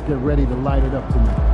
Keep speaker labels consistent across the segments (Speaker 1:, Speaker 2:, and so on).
Speaker 1: Get ready to light it up tonight.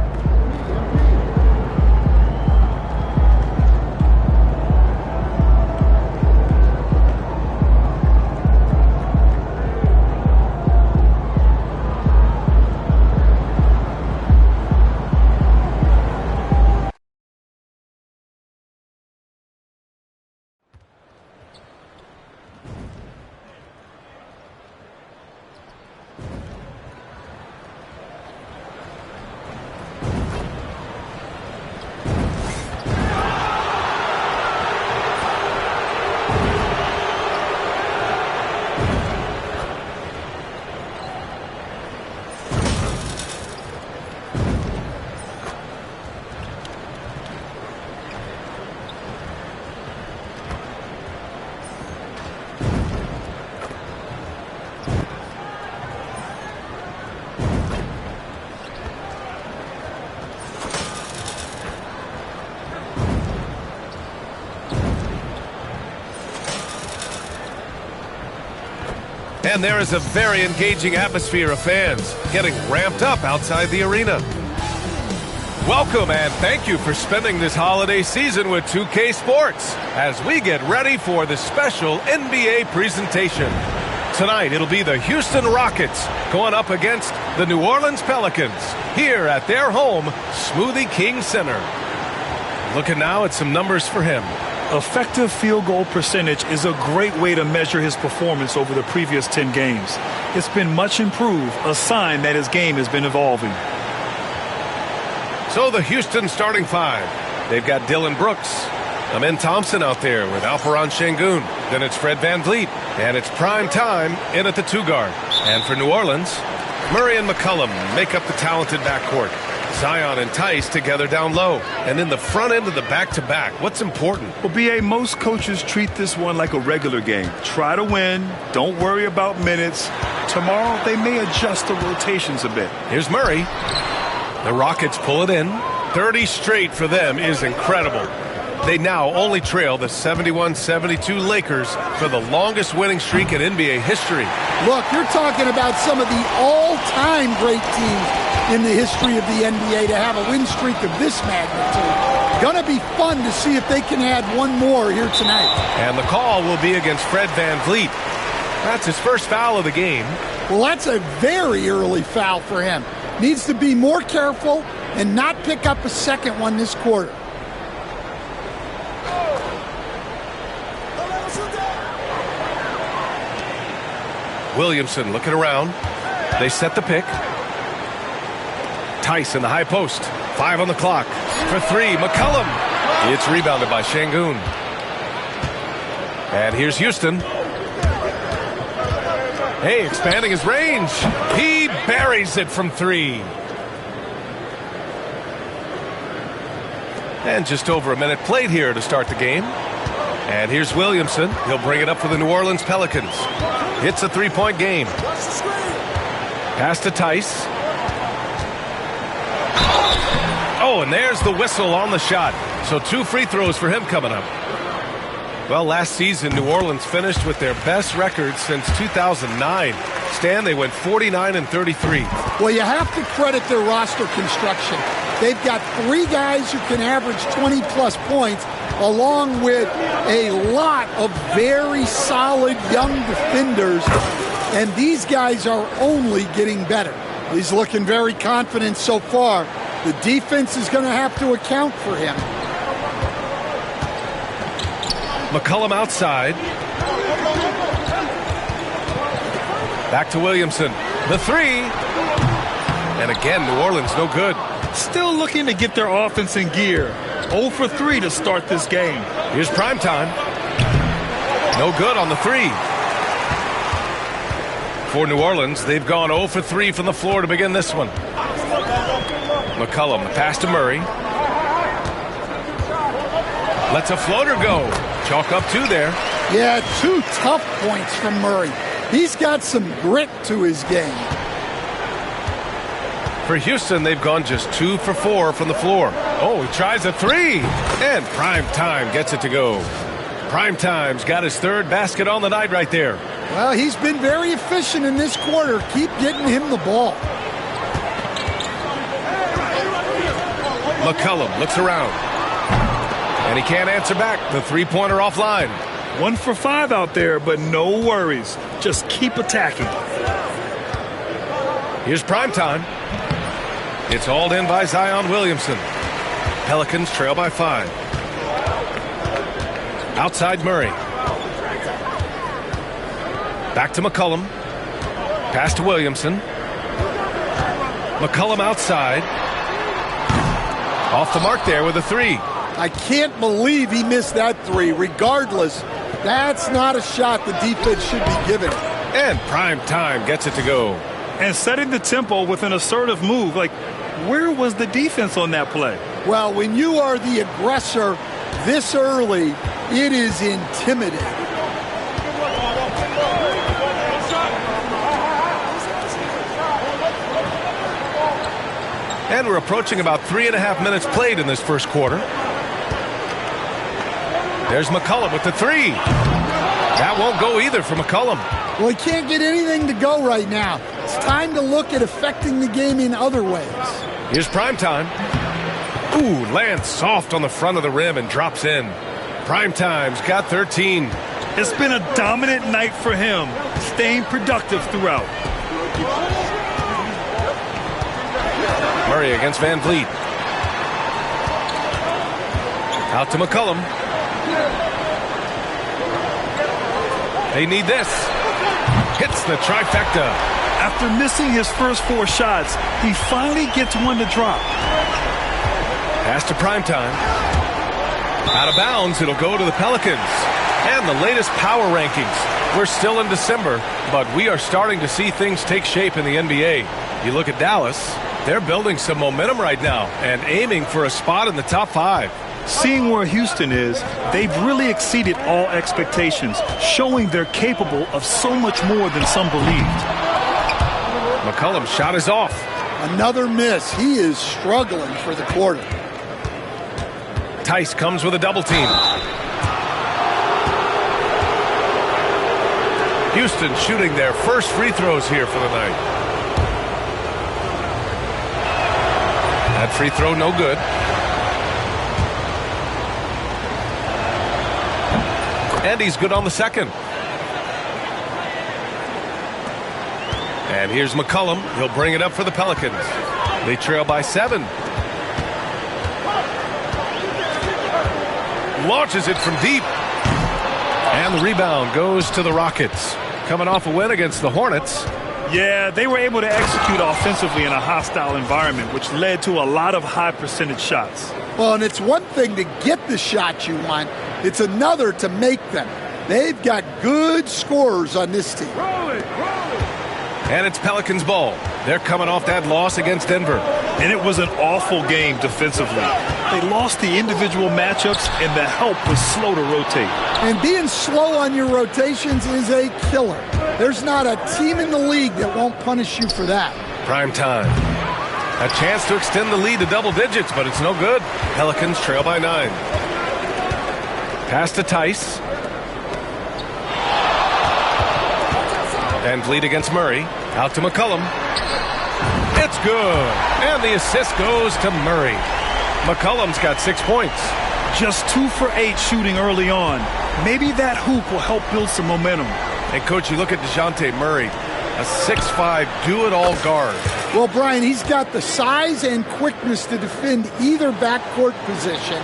Speaker 2: And there is a very engaging atmosphere of fans getting ramped up outside the arena. Welcome and thank you for spending this holiday season with 2K Sports as we get ready for the special NBA presentation. Tonight it'll be the Houston Rockets going up against the New Orleans Pelicans here at their home, Smoothie King Center. Looking now at some numbers for him.
Speaker 3: Effective field goal percentage is a great way to measure his performance over the previous 10 games. It's been much improved, a sign that his game has been evolving.
Speaker 2: So the Houston starting five. They've got Dylan Brooks, Amen Thompson out there with Alperon Şengün. Then it's Fred VanVleet, and it's prime time in at the two guard. And for New Orleans, Murray and McCollum make up the talented backcourt. Zion and Tice together down low. And in the front end of the back-to-back, what's important?
Speaker 3: Well, B.A., most coaches treat this one like a regular game. Try to win. Don't worry about minutes. Tomorrow, they may adjust the rotations a bit.
Speaker 2: Here's Murray. The Rockets pull it in. 30 straight for them is incredible. They now only trail the 71-72 Lakers for the longest winning streak in NBA history.
Speaker 1: Look, you're talking about some of the all-time great teams in the history of the NBA to have a win streak of this magnitude. Gonna be fun to see if they can add one more here tonight.
Speaker 2: And the call will be against Fred VanVleet. That's his first foul of the game.
Speaker 1: Well, that's a very early foul for him. Needs to be more careful and not pick up a second one this quarter.
Speaker 2: Williamson looking around. They set the pick. Tice in the high post. 5 on the clock. For three, McCollum. It's rebounded by Şengün. And here's Houston. Hey, expanding his range. He buries it from three. And just over a minute played here to start the game. And here's Williamson. He'll bring it up for the New Orleans Pelicans. It's a three-point game. Pass to Tice. Oh, and there's the whistle on the shot. So 2 free throws for him coming up. Well, last season, New Orleans finished with their best record since 2009. Stan, they went 49-33.
Speaker 1: Well, you have to credit their roster construction. They've got 3 guys who can average 20-plus points, along with a lot of very solid young defenders, and these guys are only getting better. He's looking very confident so far. The defense is going to have to account for him.
Speaker 2: McCollum outside. Back to Williamson. The three. And again, New Orleans no good.
Speaker 3: Still looking to get their offense in gear. 0 for 3 to start this game.
Speaker 2: Here's primetime. No good on the three. For New Orleans, they've gone 0 for 3 from the floor to begin this one. McCollum, the pass to Murray. Lets a floater go. Chalk up 2 there.
Speaker 1: Yeah, 2 tough points from Murray. He's got some grit to his game.
Speaker 2: For Houston, they've gone just 2 for 4 from the floor. Oh, he tries a three. And prime time gets it to go. Primetime's got his third basket on the night right there.
Speaker 1: Well, he's been very efficient in this quarter. Keep getting him the ball.
Speaker 2: McCollum looks around. And he can't answer back. The three-pointer offline.
Speaker 3: 1 for 5 out there, but no worries. Just keep attacking.
Speaker 2: Here's Primetime. It's hauled in by Zion Williamson. Pelicans trail by 5. Outside Murray. Back to McCollum. Pass to Williamson. McCollum outside. Off the mark there with a three.
Speaker 1: I can't believe he missed that three. Regardless, that's not a shot the defense should be giving.
Speaker 2: And Primetime gets it to go.
Speaker 3: And setting the tempo with an assertive move. Like, where was the defense on that play?
Speaker 1: Well, when you are the aggressor this early, it is intimidating.
Speaker 2: And we're approaching about 3.5 minutes played in this first quarter. There's McCollum with the three. That won't go either for McCollum.
Speaker 1: Well, he can't get anything to go right now. It's time to look at affecting the game in other ways.
Speaker 2: Here's Primetime. Ooh, lands soft on the front of the rim and drops in. Primetime's got 13.
Speaker 3: It's been a dominant night for him, staying productive throughout.
Speaker 2: Murray against Van Vliet. Out to McCollum. They need this. Hits the trifecta.
Speaker 3: After missing his first 4 shots, he finally gets one to drop.
Speaker 2: Pass to Primetime. Out of bounds, it'll go to the Pelicans. And the latest power rankings. We're still in December, but we are starting to see things take shape in the NBA. You look at Dallas, they're building some momentum right now and aiming for a spot in the top 5.
Speaker 3: Seeing where Houston is, they've really exceeded all expectations, showing they're capable of so much more than some believed.
Speaker 2: McCollum's shot is off.
Speaker 1: Another miss. He is struggling for the quarter.
Speaker 2: Tice comes with a double team. Houston shooting their first free throws here for the night. That free throw no good. And he's good on the second. And here's McCollum. He'll bring it up for the Pelicans. They trail by 7. Launches it from deep. And the rebound goes to the Rockets. Coming off a win against the Hornets.
Speaker 3: Yeah, they were able to execute offensively in a hostile environment, which led to a lot of high percentage shots.
Speaker 1: Well, and it's one thing to get the shots you want. It's another to make them. They've got good scorers on this team.
Speaker 2: And it's Pelicans ball. They're coming off that loss against Denver.
Speaker 3: And it was an awful game defensively. They lost the individual matchups, and the help was slow to rotate.
Speaker 1: And being slow on your rotations is a killer. There's not a team in the league that won't punish you for that.
Speaker 2: Prime time. A chance to extend the lead to double digits, but it's no good. Pelicans trail by 9. Pass to Tice. Van Vliet against Murray. Out to McCollum. It's good. And the assist goes to Murray. McCollum's got 6 points.
Speaker 3: Just 2 for 8 shooting early on. Maybe that hoop will help build some momentum.
Speaker 2: And, Coach, you look at DeJounte Murray, a 6'5", do-it-all guard.
Speaker 1: Well, Brian, he's got the size and quickness to defend either backcourt position.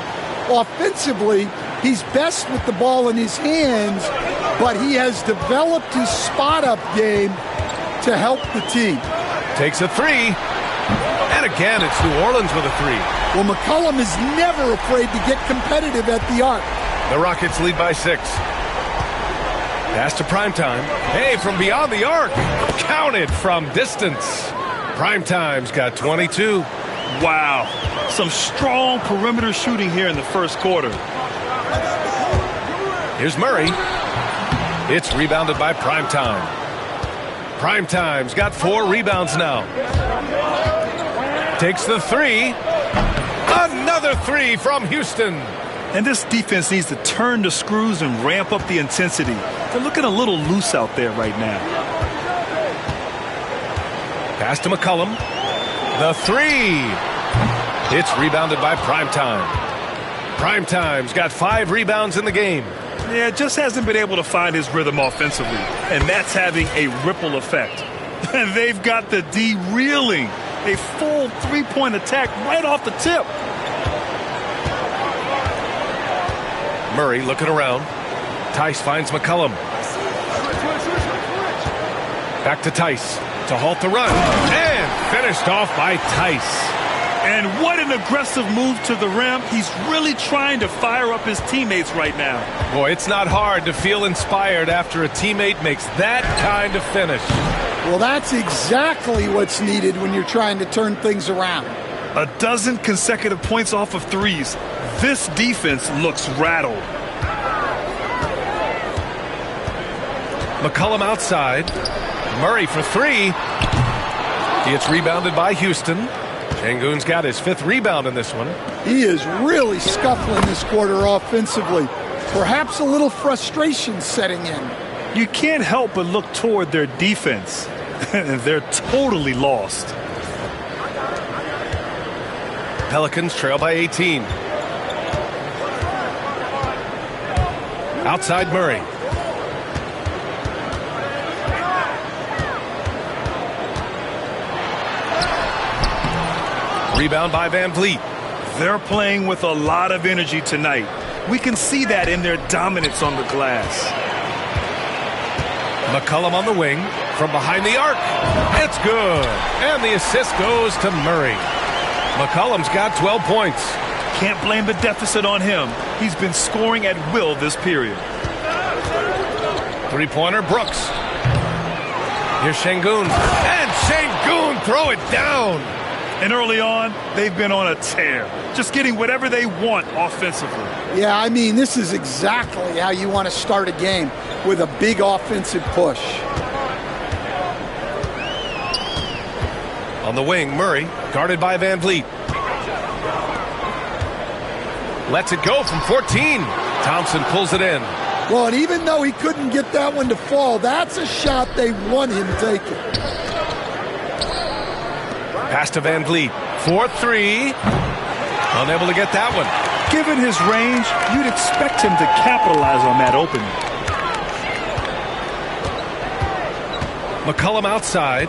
Speaker 1: Offensively, he's best with the ball in his hands, but he has developed his spot-up game to help the team.
Speaker 2: Takes a three. And again, it's New Orleans with a three.
Speaker 1: Well, McCollum is never afraid to get competitive at the arc.
Speaker 2: The Rockets lead by 6. Pass to Primetime. Hey, from beyond the arc. Counted from distance. Primetime's got 22.
Speaker 3: Wow. Some strong perimeter shooting here in the first quarter.
Speaker 2: Here's Murray. It's rebounded by Primetime. Primetime's got 4 rebounds now. Takes the three. Another three from Houston.
Speaker 3: And this defense needs to turn the screws and ramp up the intensity. They're looking a little loose out there right now.
Speaker 2: Pass to McCollum. The three. It's rebounded by Primetime. Primetime's got 5 rebounds in the game.
Speaker 3: Yeah, just hasn't been able to find his rhythm offensively, and that's having a ripple effect. And they've got the D reeling. A full 3-point attack right off the tip.
Speaker 2: Murray looking around. Tice finds McCollum. Back to Tice to halt the run. And finished off by Tice.
Speaker 3: And what an aggressive move to the rim. He's really trying to fire up his teammates right now.
Speaker 2: Boy, it's not hard to feel inspired after a teammate makes that kind of finish.
Speaker 1: Well, that's exactly what's needed when you're trying to turn things around.
Speaker 3: A dozen consecutive points off of threes. This defense looks rattled.
Speaker 2: McCollum outside. Murray for 3. It's rebounded by Houston. Şengün's got his 5th rebound in this one.
Speaker 1: He is really scuffling this quarter offensively. Perhaps a little frustration setting in.
Speaker 3: You can't help but look toward their defense. They're totally lost.
Speaker 2: Pelicans trail by 18. Outside Murray. Rebound by Van Vliet.
Speaker 3: They're playing with a lot of energy tonight. We can see that in their dominance on the glass.
Speaker 2: McCollum on the wing from behind the arc. It's good. And the assist goes to Murray. McCollum's got 12 points.
Speaker 3: Can't blame the deficit on him. He's been scoring at will this period.
Speaker 2: 3-pointer Brooks. Here's Şengün. And Şengün throw it down.
Speaker 3: And early on, they've been on a tear. Just getting whatever they want offensively.
Speaker 1: Yeah, I mean, this is exactly how you want to start a game, with a big offensive push.
Speaker 2: On the wing, Murray, guarded by Van Vliet. Lets it go from 14. Thompson pulls it in.
Speaker 1: Well, and even though he couldn't get that one to fall, that's a shot they want him taking.
Speaker 2: Pass to Van Vliet. 4-3. Unable to get that one.
Speaker 3: Given his range, you'd expect him to capitalize on that opening.
Speaker 2: McCollum outside.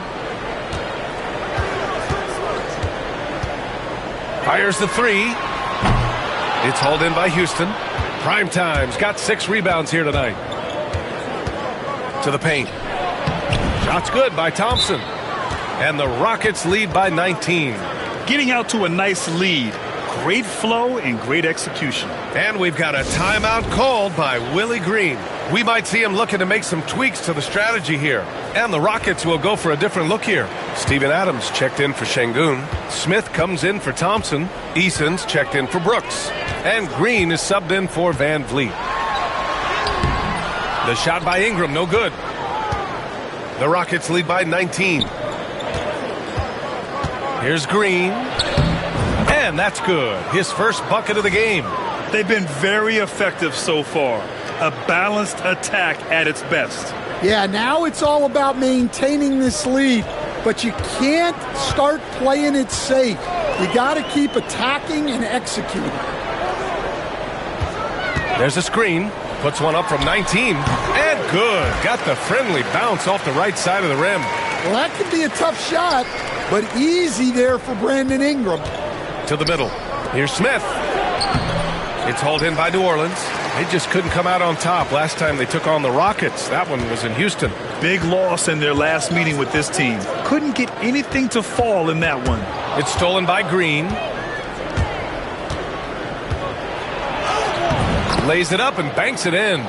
Speaker 2: Fires the 3. It's hauled in by Houston. Primetime's got 6 rebounds here tonight. To the paint. Shot's good by Thompson. And the Rockets lead by 19.
Speaker 3: Getting out to a nice lead. Great flow and great execution.
Speaker 2: And we've got a timeout called by Willie Green. We might see him looking to make some tweaks to the strategy here. And the Rockets will go for a different look here. Steven Adams checked in for Şengün. Smith comes in for Thompson. Eason's checked in for Brooks. And Green is subbed in for Van Vliet. The shot by Ingram, no good. The Rockets lead by 19. Here's Green. And that's good. His first bucket of the game.
Speaker 3: They've been very effective so far. A balanced attack at its best.
Speaker 1: Yeah, now it's all about maintaining this lead, but you can't start playing it safe. You got to keep attacking and executing.
Speaker 2: There's a screen. Puts one up from 19. And good. Got the friendly bounce off the right side of the rim.
Speaker 1: Well, that could be a tough shot, but easy there for Brandon Ingram.
Speaker 2: To the middle. Here's Smith. It's hauled in by New Orleans. They just couldn't come out on top last time they took on the Rockets. That one was in Houston.
Speaker 3: Big loss in their last meeting with this team. Couldn't get anything to fall in that one.
Speaker 2: It's stolen by Green. Lays it up and banks it in.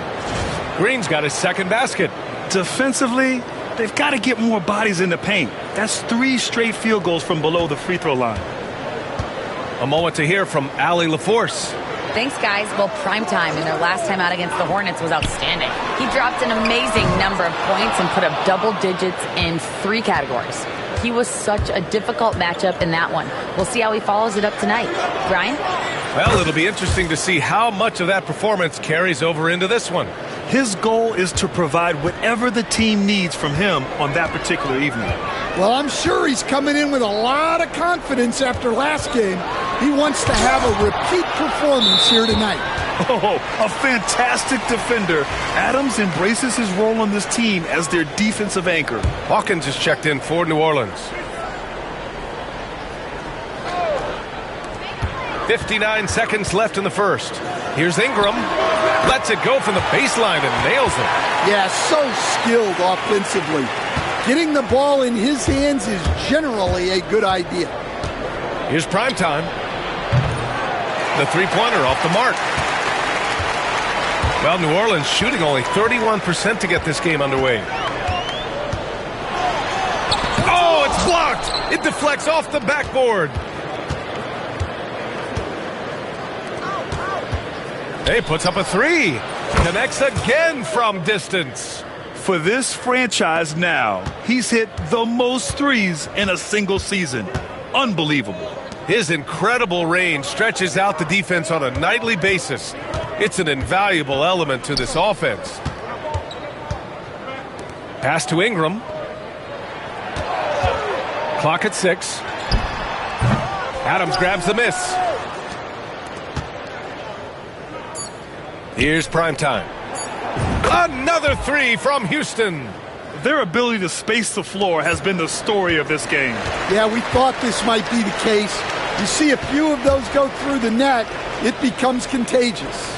Speaker 2: Green's got his second basket.
Speaker 3: Defensively, they've got to get more bodies in the paint. That's 3 straight field goals from below the free throw line.
Speaker 2: A moment to hear from Allie LaForce.
Speaker 4: Thanks, guys. Well, Primetime in their last time out against the Hornets was outstanding. He dropped an amazing number of points and put up double digits in 3 categories. He was such a difficult matchup in that one. We'll see how he follows it up tonight. Brian?
Speaker 2: Well, it'll be interesting to see how much of that performance carries over into this one.
Speaker 3: His goal is to provide whatever the team needs from him on that particular evening.
Speaker 1: Well, I'm sure he's coming in with a lot of confidence after last game. He wants to have a repeat performance here tonight.
Speaker 3: Oh, a fantastic defender. Adams embraces his role on this team as their defensive anchor.
Speaker 2: Hawkins is checked in for New Orleans. 59 seconds left in the first. Here's Ingram. Lets it go from the baseline and nails it.
Speaker 1: Yeah, so skilled offensively. Getting the ball in his hands is generally a good idea.
Speaker 2: Here's primetime. The three-pointer off the mark. Well, New Orleans shooting only 31% to get this game underway. Oh, it's blocked. It deflects off the backboard. He puts up a three. Connects again from distance.
Speaker 3: For this franchise now, he's hit the most threes in a single season. Unbelievable.
Speaker 2: His incredible range stretches out the defense on a nightly basis. It's an invaluable element to this offense. Pass to Ingram. Clock at 6. Adams grabs the miss. Here's primetime. Another three from Houston.
Speaker 3: Their ability to space the floor has been the story of this game.
Speaker 1: Yeah, we thought this might be the case. You see a few of those go through the net, it becomes contagious.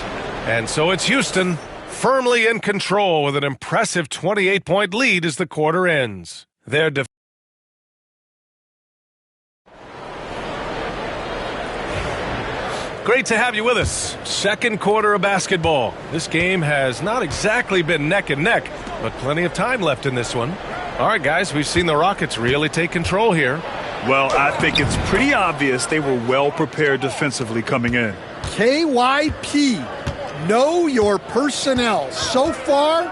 Speaker 2: And so it's Houston, firmly in control with an impressive 28-point lead as the quarter ends. Their Great to have you with us. Second quarter of basketball. This game has not exactly been neck and neck, but plenty of time left in this one. All right, guys, we've seen the Rockets really take control here.
Speaker 3: Well, I think it's pretty obvious they were well prepared defensively coming in.
Speaker 1: KYP, know your personnel. So far,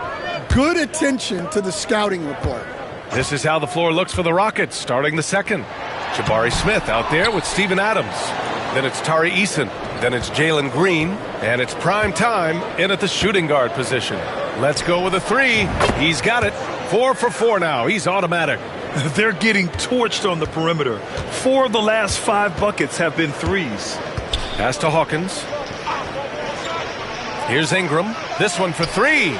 Speaker 1: good attention to the scouting report.
Speaker 2: This is how the floor looks for the Rockets starting the second. Jabari Smith out there with Steven Adams. Then it's Tari Eason. Then it's Jalen Green. And it's prime time in at the shooting guard position. Let's go with a three. He's got it. 4 for 4 now. He's automatic.
Speaker 3: They're getting torched on the perimeter. 4 of the last 5 buckets have been threes.
Speaker 2: Pass to Hawkins. Here's Ingram. This one for 3.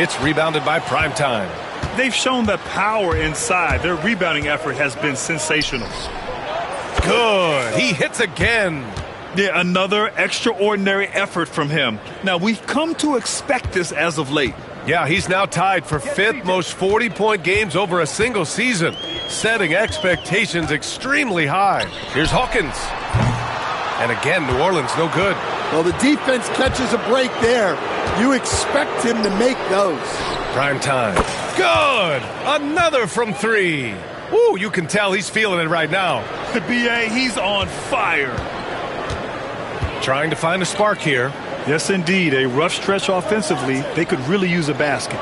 Speaker 2: It's rebounded by primetime.
Speaker 3: They've shown the power inside. Their rebounding effort has been sensational.
Speaker 2: Good. He hits again.
Speaker 3: Yeah, another extraordinary effort from him. Now, we've come to expect this as of late.
Speaker 2: Yeah, he's now tied for 5th most 40-point games over a single season, setting expectations extremely high. Here's Hawkins. And again, New Orleans no good.
Speaker 1: Well, the defense catches a break there. You expect him to make those.
Speaker 2: Prime time. Good. Another from 3. Ooh, you can tell he's feeling it right now.
Speaker 3: B.A., he's on fire.
Speaker 2: Trying to find a spark here.
Speaker 3: Yes, indeed. A rough stretch offensively. They could really use a basket.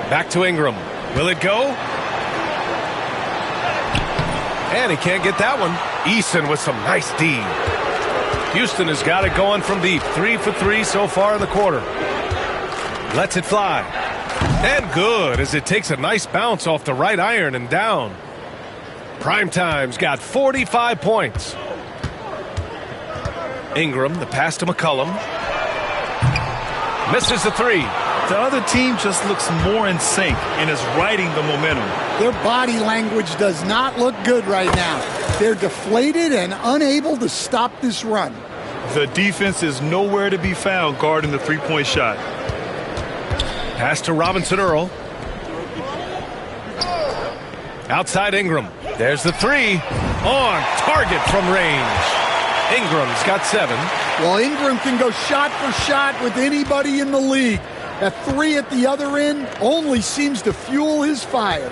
Speaker 2: Back to Ingram. Will it go? And he can't get that one. Eason with some nice D. Houston has got it going from deep. 3 for 3 so far in the quarter. Lets it fly. And good as it takes a nice bounce off the right iron and down. Primetime's got 45 points. Ingram, the pass to McCollum. Misses the 3.
Speaker 3: The other team just looks more in sync and is riding the momentum.
Speaker 1: Their body language does not look good right now. They're deflated and unable to stop this run.
Speaker 3: The defense is nowhere to be found guarding the three-point shot.
Speaker 2: Pass to Robinson Earl. Outside Ingram. There's the 3. On target from range. Ingram's got 7.
Speaker 1: Well, Ingram can go shot for shot with anybody in the league. A 3 at the other end only seems to fuel his fire.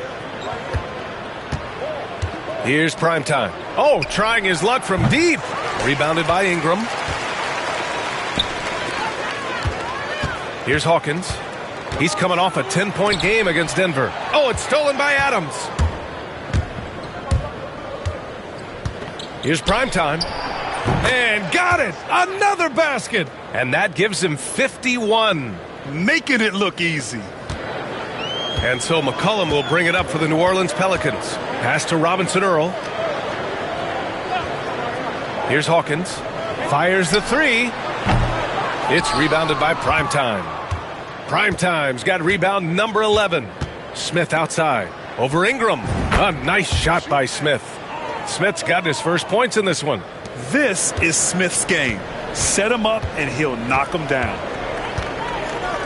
Speaker 2: Here's primetime. Oh, trying his luck from deep. Rebounded by Ingram. Here's Hawkins. He's coming off a 10-point game against Denver. Oh, it's stolen by Adams. Here's primetime. And got it! Another basket! And that gives him 51.
Speaker 3: Making it look easy.
Speaker 2: And so McCollum will bring it up for the New Orleans Pelicans. Pass to Robinson Earl. Here's Hawkins. Fires the three. It's rebounded by Primetime. Primetime's got rebound number 11. Smith outside. Over Ingram. A nice shot by Smith. Smith's got his first points in this one.
Speaker 3: This is Smith's game. Set him up and he'll knock him down.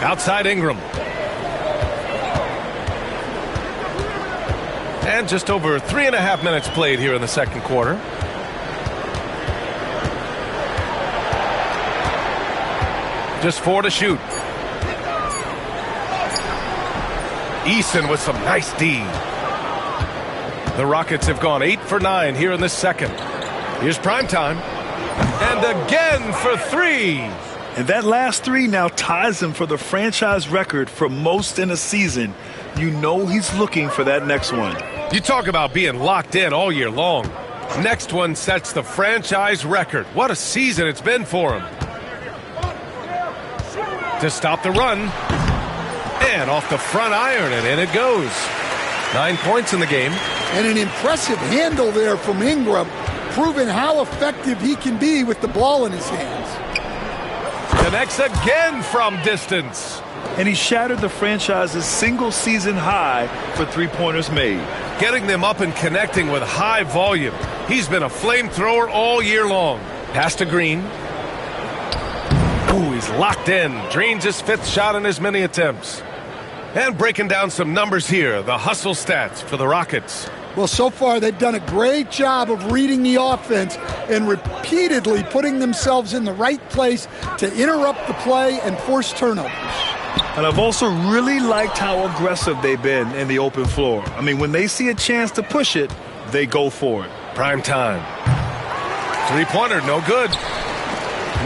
Speaker 2: Outside Ingram. And just over 3.5 minutes played here in the second quarter. Just 4 to shoot. Eason with some nice D. The Rockets have gone 8 for 9 here in the second. Here's Primetime. And again for 3.
Speaker 3: And that last 3 now ties him for the franchise record for most in a season. You know he's looking for that next one.
Speaker 2: You talk about being locked in all year long. Next one sets the franchise record. What a season it's been for him. To stop the run. And off the front iron, and in it goes. 9 points in the game.
Speaker 1: And an impressive handle there from Ingram, proving how effective he can be with the ball in his hands.
Speaker 2: Connects again from distance.
Speaker 3: And he shattered the franchise's single-season high for three-pointers made.
Speaker 2: Getting them up and connecting with high volume. He's been a flamethrower all year long. Pass to Green. Ooh, he's locked in. Drains his 5th shot in as many attempts. And breaking down some numbers here, the hustle stats for the Rockets.
Speaker 1: Well, so far they've done a great job of reading the offense and repeatedly putting themselves in the right place to interrupt the play and force turnovers.
Speaker 3: And I've also really liked how aggressive they've been in the open floor. I mean, when they see a chance to push it, they go for it.
Speaker 2: Prime time. Three-pointer, no good.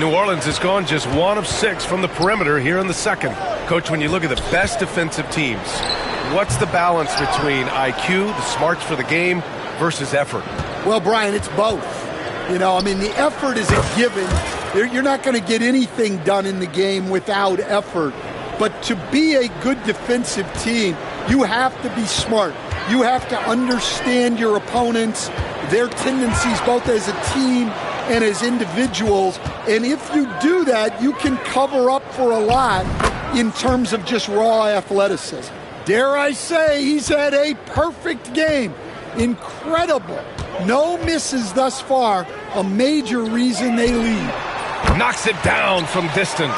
Speaker 2: New Orleans has gone just 1 of 6 from the perimeter here in the second. Coach, when you look at the best defensive teams, what's the balance between IQ, the smarts for the game, versus effort?
Speaker 1: Well, Brian, it's both. You know, I mean, the effort is a given. You're not going to get anything done in the game without effort. But to be a good defensive team, you have to be smart. You have to understand your opponents, their tendencies, both as a team and as individuals. And if you do that, you can cover up for a lot in terms of just raw athleticism. Dare I say, he's had a perfect game. Incredible. No misses thus far. A major reason they lead.
Speaker 2: Knocks it down from distance.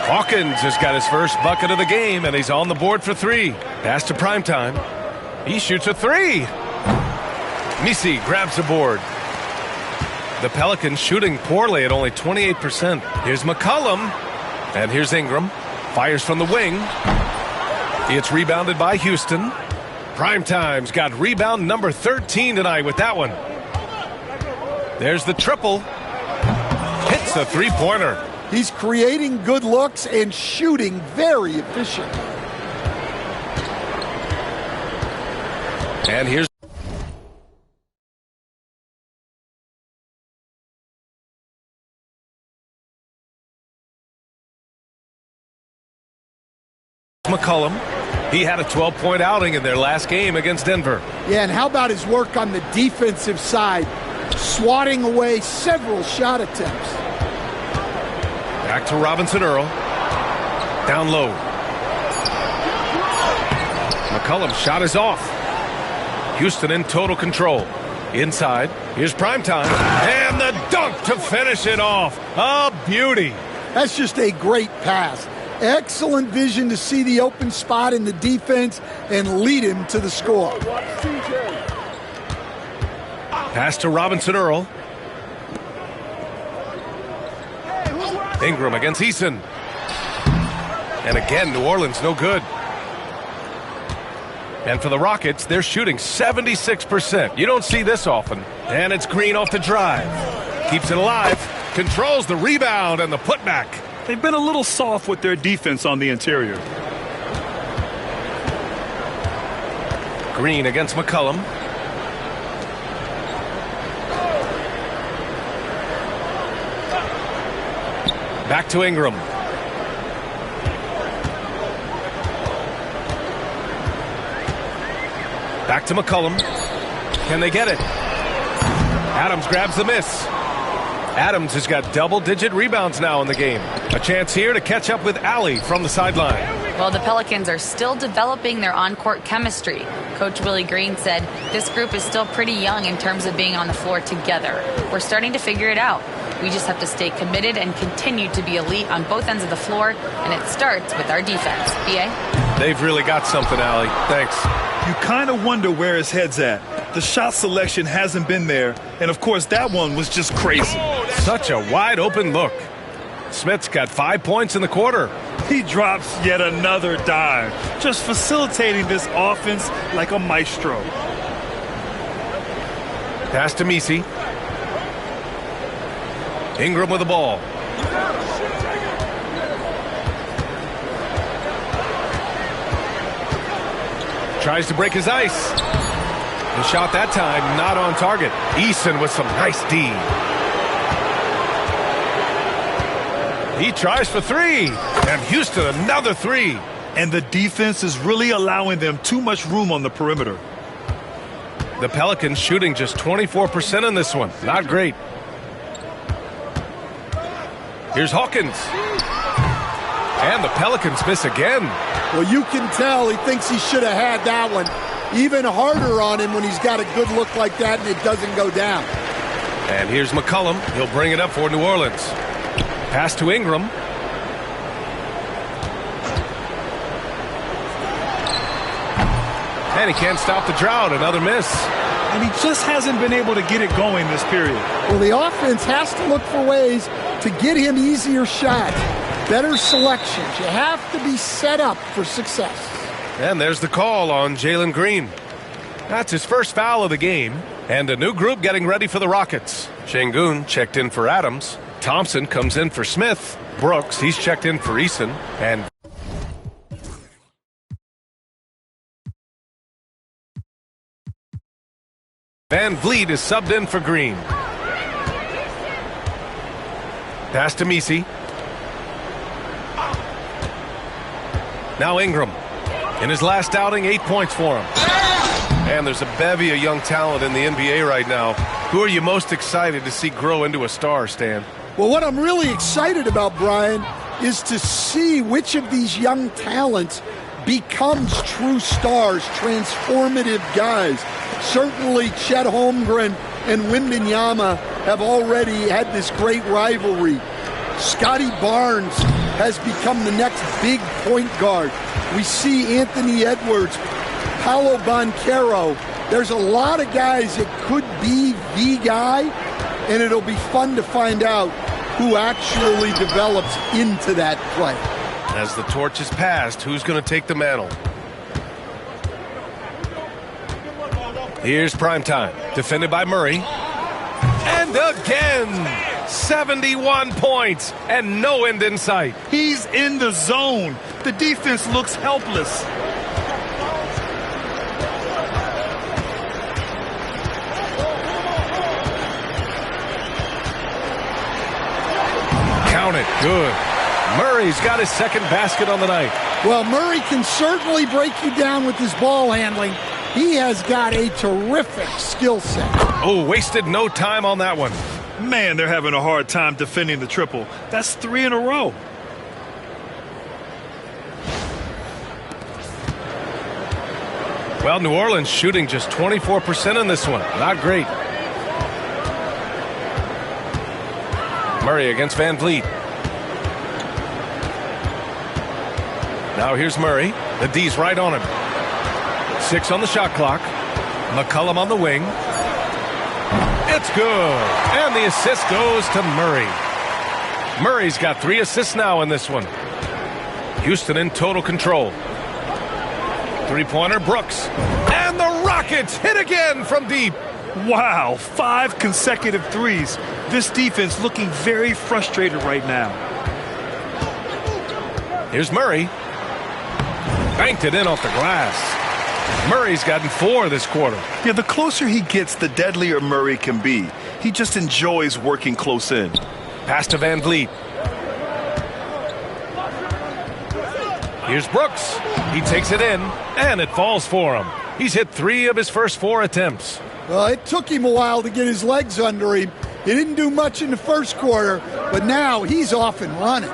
Speaker 2: Hawkins has got his first bucket of the game, and he's on the board for 3. Pass to Primetime. He shoots a 3. Misi grabs the board. The Pelicans shooting poorly at only 28%. Here's McCollum. And here's Ingram. Fires from the wing. It's rebounded by Houston. Primetime's got rebound number 13 tonight with that one. There's the triple. Hits the three-pointer.
Speaker 1: He's creating good looks and shooting very efficient.
Speaker 2: And here's McCollum. He had a 12-point outing in their last game against Denver.
Speaker 1: Yeah, and how about his work on the defensive side, swatting away several shot attempts.
Speaker 2: Back to Robinson Earl. Down low. McCollum's shot is off. Houston in total control. Inside. Here's Primetime. And the dunk to finish it off. A beauty.
Speaker 1: That's just a great pass. Excellent vision to see the open spot in the defense and lead him to the score.
Speaker 2: Pass to Robinson Earl. Ingram against Eason. And again, New Orleans no good. And for the Rockets, they're shooting 76%. You don't see this often. And it's Green off the drive. Keeps it alive. Controls the rebound and the putback.
Speaker 3: They've been a little soft with their defense on the interior.
Speaker 2: Green against McCollum. Back to Ingram. Back to McCollum. Can they get it? Adams grabs the miss. Adams has got double-digit rebounds now in the game. A chance here to catch up with Allie from the sideline.
Speaker 4: Well, the Pelicans are still developing their on-court chemistry. Coach Willie Green said this group is still pretty young in terms of being on the floor together. We're starting to figure it out. We just have to stay committed and continue to be elite on both ends of the floor, and it starts with our defense. B.A.?
Speaker 2: They've really got something, Allie. Thanks.
Speaker 3: You kind of wonder where his head's at. The shot selection hasn't been there, and of course that one was just crazy.
Speaker 2: Such a wide open look. Smith's got 5 points in the quarter.
Speaker 3: He drops yet another dime, just facilitating this offense like a maestro.
Speaker 2: Pass to Messi. Ingram with the ball. Tries to break his ice. The shot that time not on target. Eason with some nice D. He tries for three. And Houston another three.
Speaker 3: And the defense is really allowing them too much room on the perimeter.
Speaker 2: The Pelicans shooting just 24% in this one. Not great. Here's Hawkins. And the Pelicans miss again.
Speaker 1: Well, you can tell he thinks he should have had that one. Even harder on him when he's got a good look like that and it doesn't go down.
Speaker 2: And here's McCollum. He'll bring it up for New Orleans. Pass to Ingram. And he can't stop the drought. Another miss.
Speaker 3: And he just hasn't been able to get it going this period.
Speaker 1: Well, the offense has to look for ways to get him easier shots, better selections. You have to be set up for success.
Speaker 2: And there's the call on Jalen Green. That's his first foul of the game. And a new group getting ready for the Rockets. Şengün checked in for Adams. Thompson comes in for Smith. Brooks, he's checked in for Eason. And Van Vliet is subbed in for Green. Pass to Messi. Now Ingram. In his last outing, 8 points for him. And there's a bevy of young talent in the NBA right now. Who are you most excited to see grow into a star, Stan?
Speaker 1: Well, what I'm really excited about, Brian, is to see which of these young talents becomes true stars, transformative guys. Certainly Chet Holmgren and Wembanyama have already had this great rivalry. Scotty Barnes has become the next big point guard. We see Anthony Edwards, Paolo Banchero. There's a lot of guys that could be the guy, and it'll be fun to find out who actually develops into that play.
Speaker 2: As the torch is passed, who's going to take the mantle? Here's primetime, defended by Murray. And again, 71 points and no end in sight.
Speaker 3: He's in the zone. The defense looks helpless.
Speaker 2: Count it. Good. Murray's got his second basket on the night.
Speaker 1: Well, Murray can certainly break you down with his ball handling. He has got a terrific skill set.
Speaker 2: Oh, wasted no time on that one.
Speaker 3: Man, they're having a hard time defending the triple. That's 3 in a row.
Speaker 2: Well, New Orleans shooting just 24% in this one. Not great. Murray against Van Vliet. Now here's Murray. The D's right on him. 6 on the shot clock. McCollum on the wing. It's good. And the assist goes to Murray. Murray's got 3 assists now in this one. Houston in total control. Three-pointer, Brooks. And the Rockets hit again from deep.
Speaker 3: Wow, 5 consecutive threes. This defense looking very frustrated right now.
Speaker 2: Here's Murray. Banked it in off the glass. Murray's gotten 4 this quarter.
Speaker 3: Yeah, the closer he gets, the deadlier Murray can be. He just enjoys working close in.
Speaker 2: Pass to Van Vliet. Here's Brooks. He takes it in, and it falls for him. He's hit 3 of his first 4 attempts.
Speaker 1: Well, it took him a while to get his legs under him. He didn't do much in the first quarter, but now he's off and running.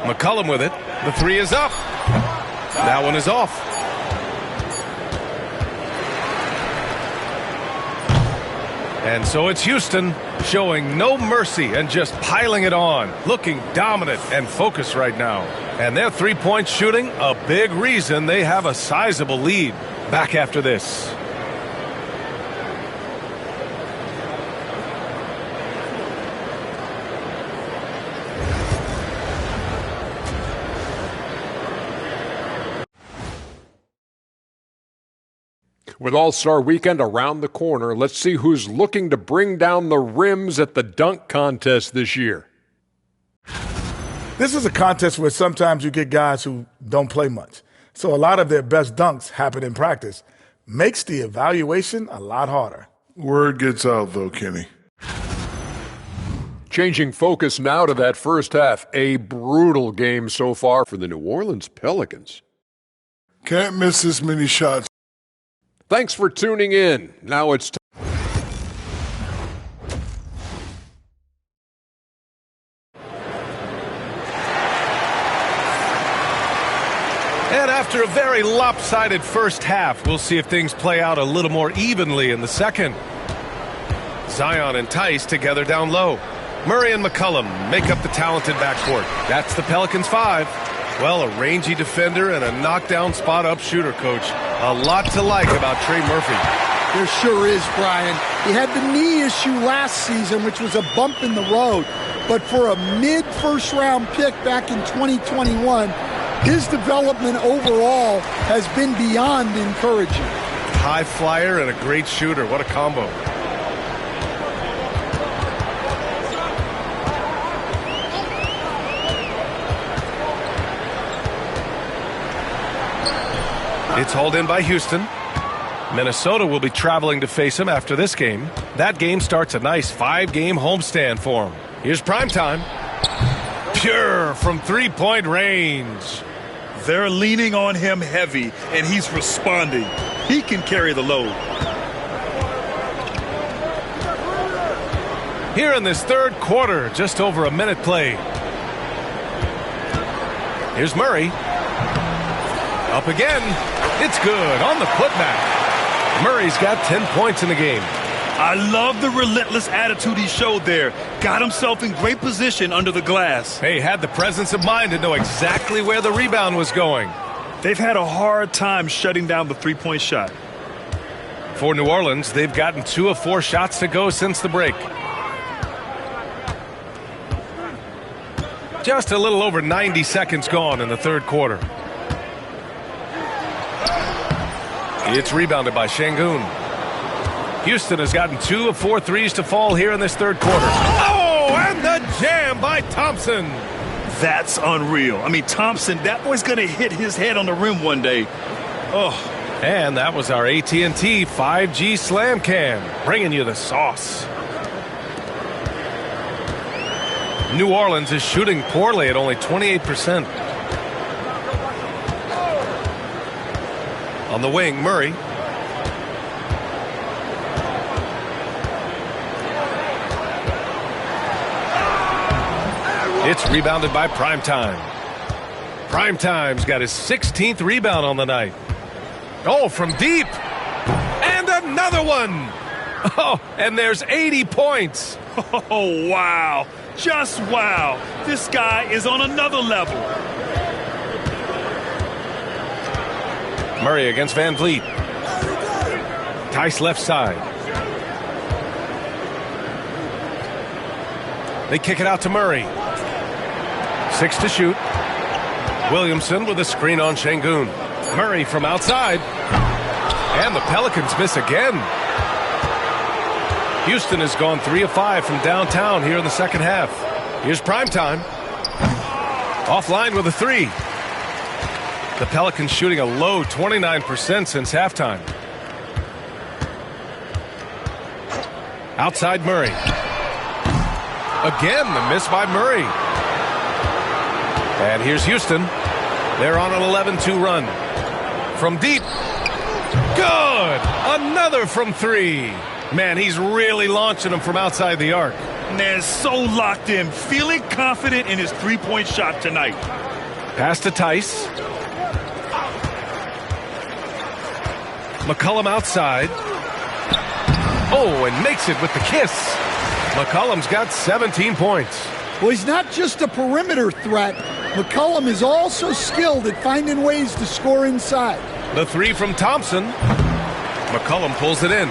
Speaker 2: McCollum with it. The 3 is up. That one is off. And so it's Houston showing no mercy and just piling it on, looking dominant and focused right now. And their three-point shooting, a big reason they have a sizable lead. Back after this.
Speaker 5: With All-Star Weekend around the corner, let's see who's looking to bring down the rims at the dunk contest this year.
Speaker 6: This is a contest where sometimes you get guys who don't play much. So a lot of their best dunks happen in practice. Makes the evaluation a lot harder.
Speaker 7: Word gets out, though, Kenny.
Speaker 5: Changing focus now to that first half. A brutal game so far for the New Orleans Pelicans.
Speaker 7: Can't miss this many shots.
Speaker 5: Thanks for tuning in. Now it's time.
Speaker 2: And after a very lopsided first half, we'll see if things play out a little more evenly in the second. Zion and Tice together down low. Murray and McCollum make up the talented backcourt. That's the Pelicans' 5. Well, a rangy defender and a knockdown spot-up shooter, Coach. A lot to like about Trey Murphy.
Speaker 1: There sure is, Brian. He had the knee issue last season, which was a bump in the road. But for a mid-first-round pick back in 2021, his development overall has been beyond encouraging.
Speaker 2: High flyer and a great shooter. What a combo. It's hauled in by Houston. Minnesota will be traveling to face him after this game. That game starts a nice 5-game homestand for him. Here's primetime. Pure from three-point range.
Speaker 3: They're leaning on him heavy, and he's responding. He can carry the load.
Speaker 2: Here in this third quarter, just over a minute played. Here's Murray. Up again. It's good on the putback. Murray's got 10 points in the game.
Speaker 3: I love the relentless attitude he showed there. Got himself in great position under the glass.
Speaker 2: Hey, had the presence of mind to know exactly where the rebound was going.
Speaker 3: They've had a hard time shutting down the three-point shot.
Speaker 2: For New Orleans, they've gotten 2 of 4 shots to go since the break. Just a little over 90 seconds gone in the third quarter. It's rebounded by Şengün. Houston has gotten 2 of 4 threes to fall here in this third quarter. Oh, and the jam by Thompson.
Speaker 3: That's unreal. I mean, Thompson, that boy's going to hit his head on the rim one day. Oh.
Speaker 2: And that was our AT&T 5G Slam Cam, bringing you the sauce. New Orleans is shooting poorly at only 28%. On the wing, Murray. It's rebounded by Primetime. Primetime's got his 16th rebound on the night. Oh, from deep. And another one. Oh, and there's 80 points.
Speaker 3: Oh, wow. Just wow. This guy is on another level.
Speaker 2: Murray against Van Vliet. Tice left side. They kick it out to Murray. 6 to shoot. Williamson with a screen on Şengün. Murray from outside. And the Pelicans miss again. Houston has gone 3 of 5 from downtown here in the second half. Here's Primetime. Offline with a 3. The Pelicans shooting a low 29% since halftime. Outside Murray. Again, the miss by Murray. And here's Houston. They're on an 11-2 run. From deep. Good! Another from three. Man, he's really launching them from outside the arc.
Speaker 3: Man, so locked in, feeling confident in his three-point shot tonight.
Speaker 2: Pass to Tice. McCollum outside. Oh, and makes it with the kiss. McCollum's got 17 points.
Speaker 1: Well, he's not just a perimeter threat. McCollum is also skilled at finding ways to score inside.
Speaker 2: The three from Thompson. McCollum pulls it in.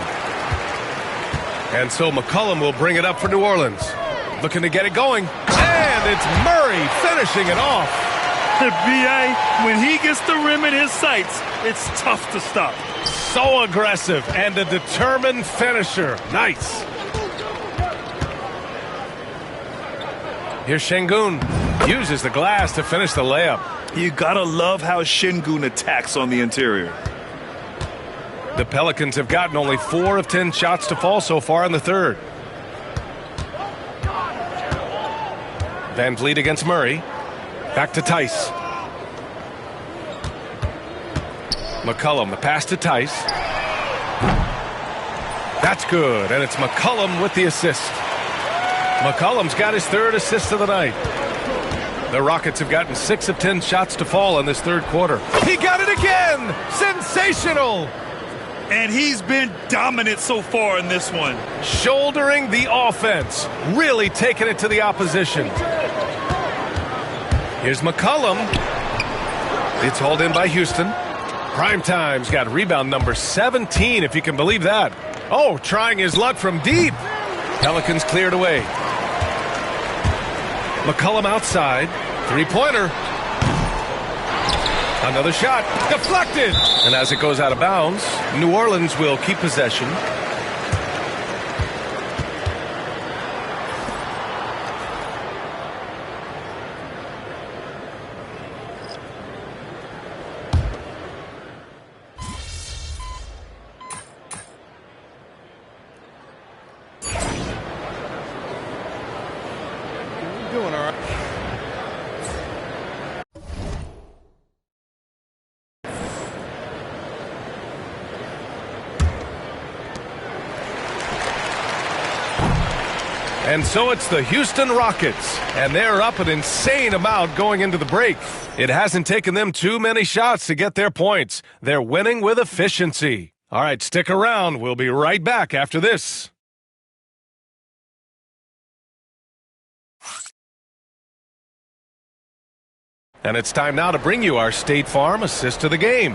Speaker 2: And so McCollum will bring it up for New Orleans. Looking to get it going. And it's Murray finishing it off.
Speaker 3: B.A., when he gets the rim in his sights, it's tough to stop.
Speaker 2: So aggressive and a determined finisher. Nice. Here's Şengün. Uses the glass to finish the layup.
Speaker 3: You gotta love how Şengün attacks on the interior.
Speaker 2: The Pelicans have gotten only 4 of 10 shots to fall so far in the third. Van Vliet against Murray. Back to Tice. McCollum, the pass to Tice. That's good, and it's McCollum with the assist. McCollum's got his third assist of the night. The Rockets have gotten 6 of 10 shots to fall in this third quarter. He got it again! Sensational!
Speaker 3: And he's been dominant so far in this one.
Speaker 2: Shouldering the offense. Really taking it to the opposition. Here's McCollum. It's hauled in by Houston. Primetime's got rebound number 17, if you can believe that. Oh, trying his luck from deep. Pelicans cleared away. McCollum outside. Three-pointer. Another shot. Deflected. And as it goes out of bounds, New Orleans will keep possession.
Speaker 1: Doing all right.
Speaker 2: And so it's the Houston Rockets, and they're up an insane amount going into the break. It hasn't taken them too many shots to get their points. They're winning with efficiency. All right, stick around. We'll be right back after this. And it's time now to bring you our State Farm assist of the game.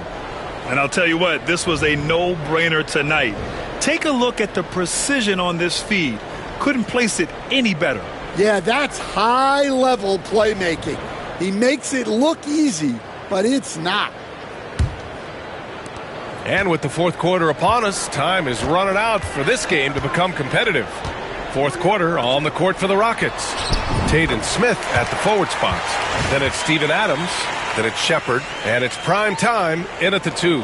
Speaker 3: And I'll tell you what, this was a no-brainer tonight. Take a look at the precision on this feed. Couldn't place it any better.
Speaker 1: Yeah, that's high-level playmaking. He makes it look easy, but it's not.
Speaker 2: And with the fourth quarter upon us, time is running out for this game to become competitive. Fourth quarter on the court for the Rockets. Tatum Smith at the forward spots. Then it's Steven Adams. Then it's Shepard. And it's prime time in at the 2.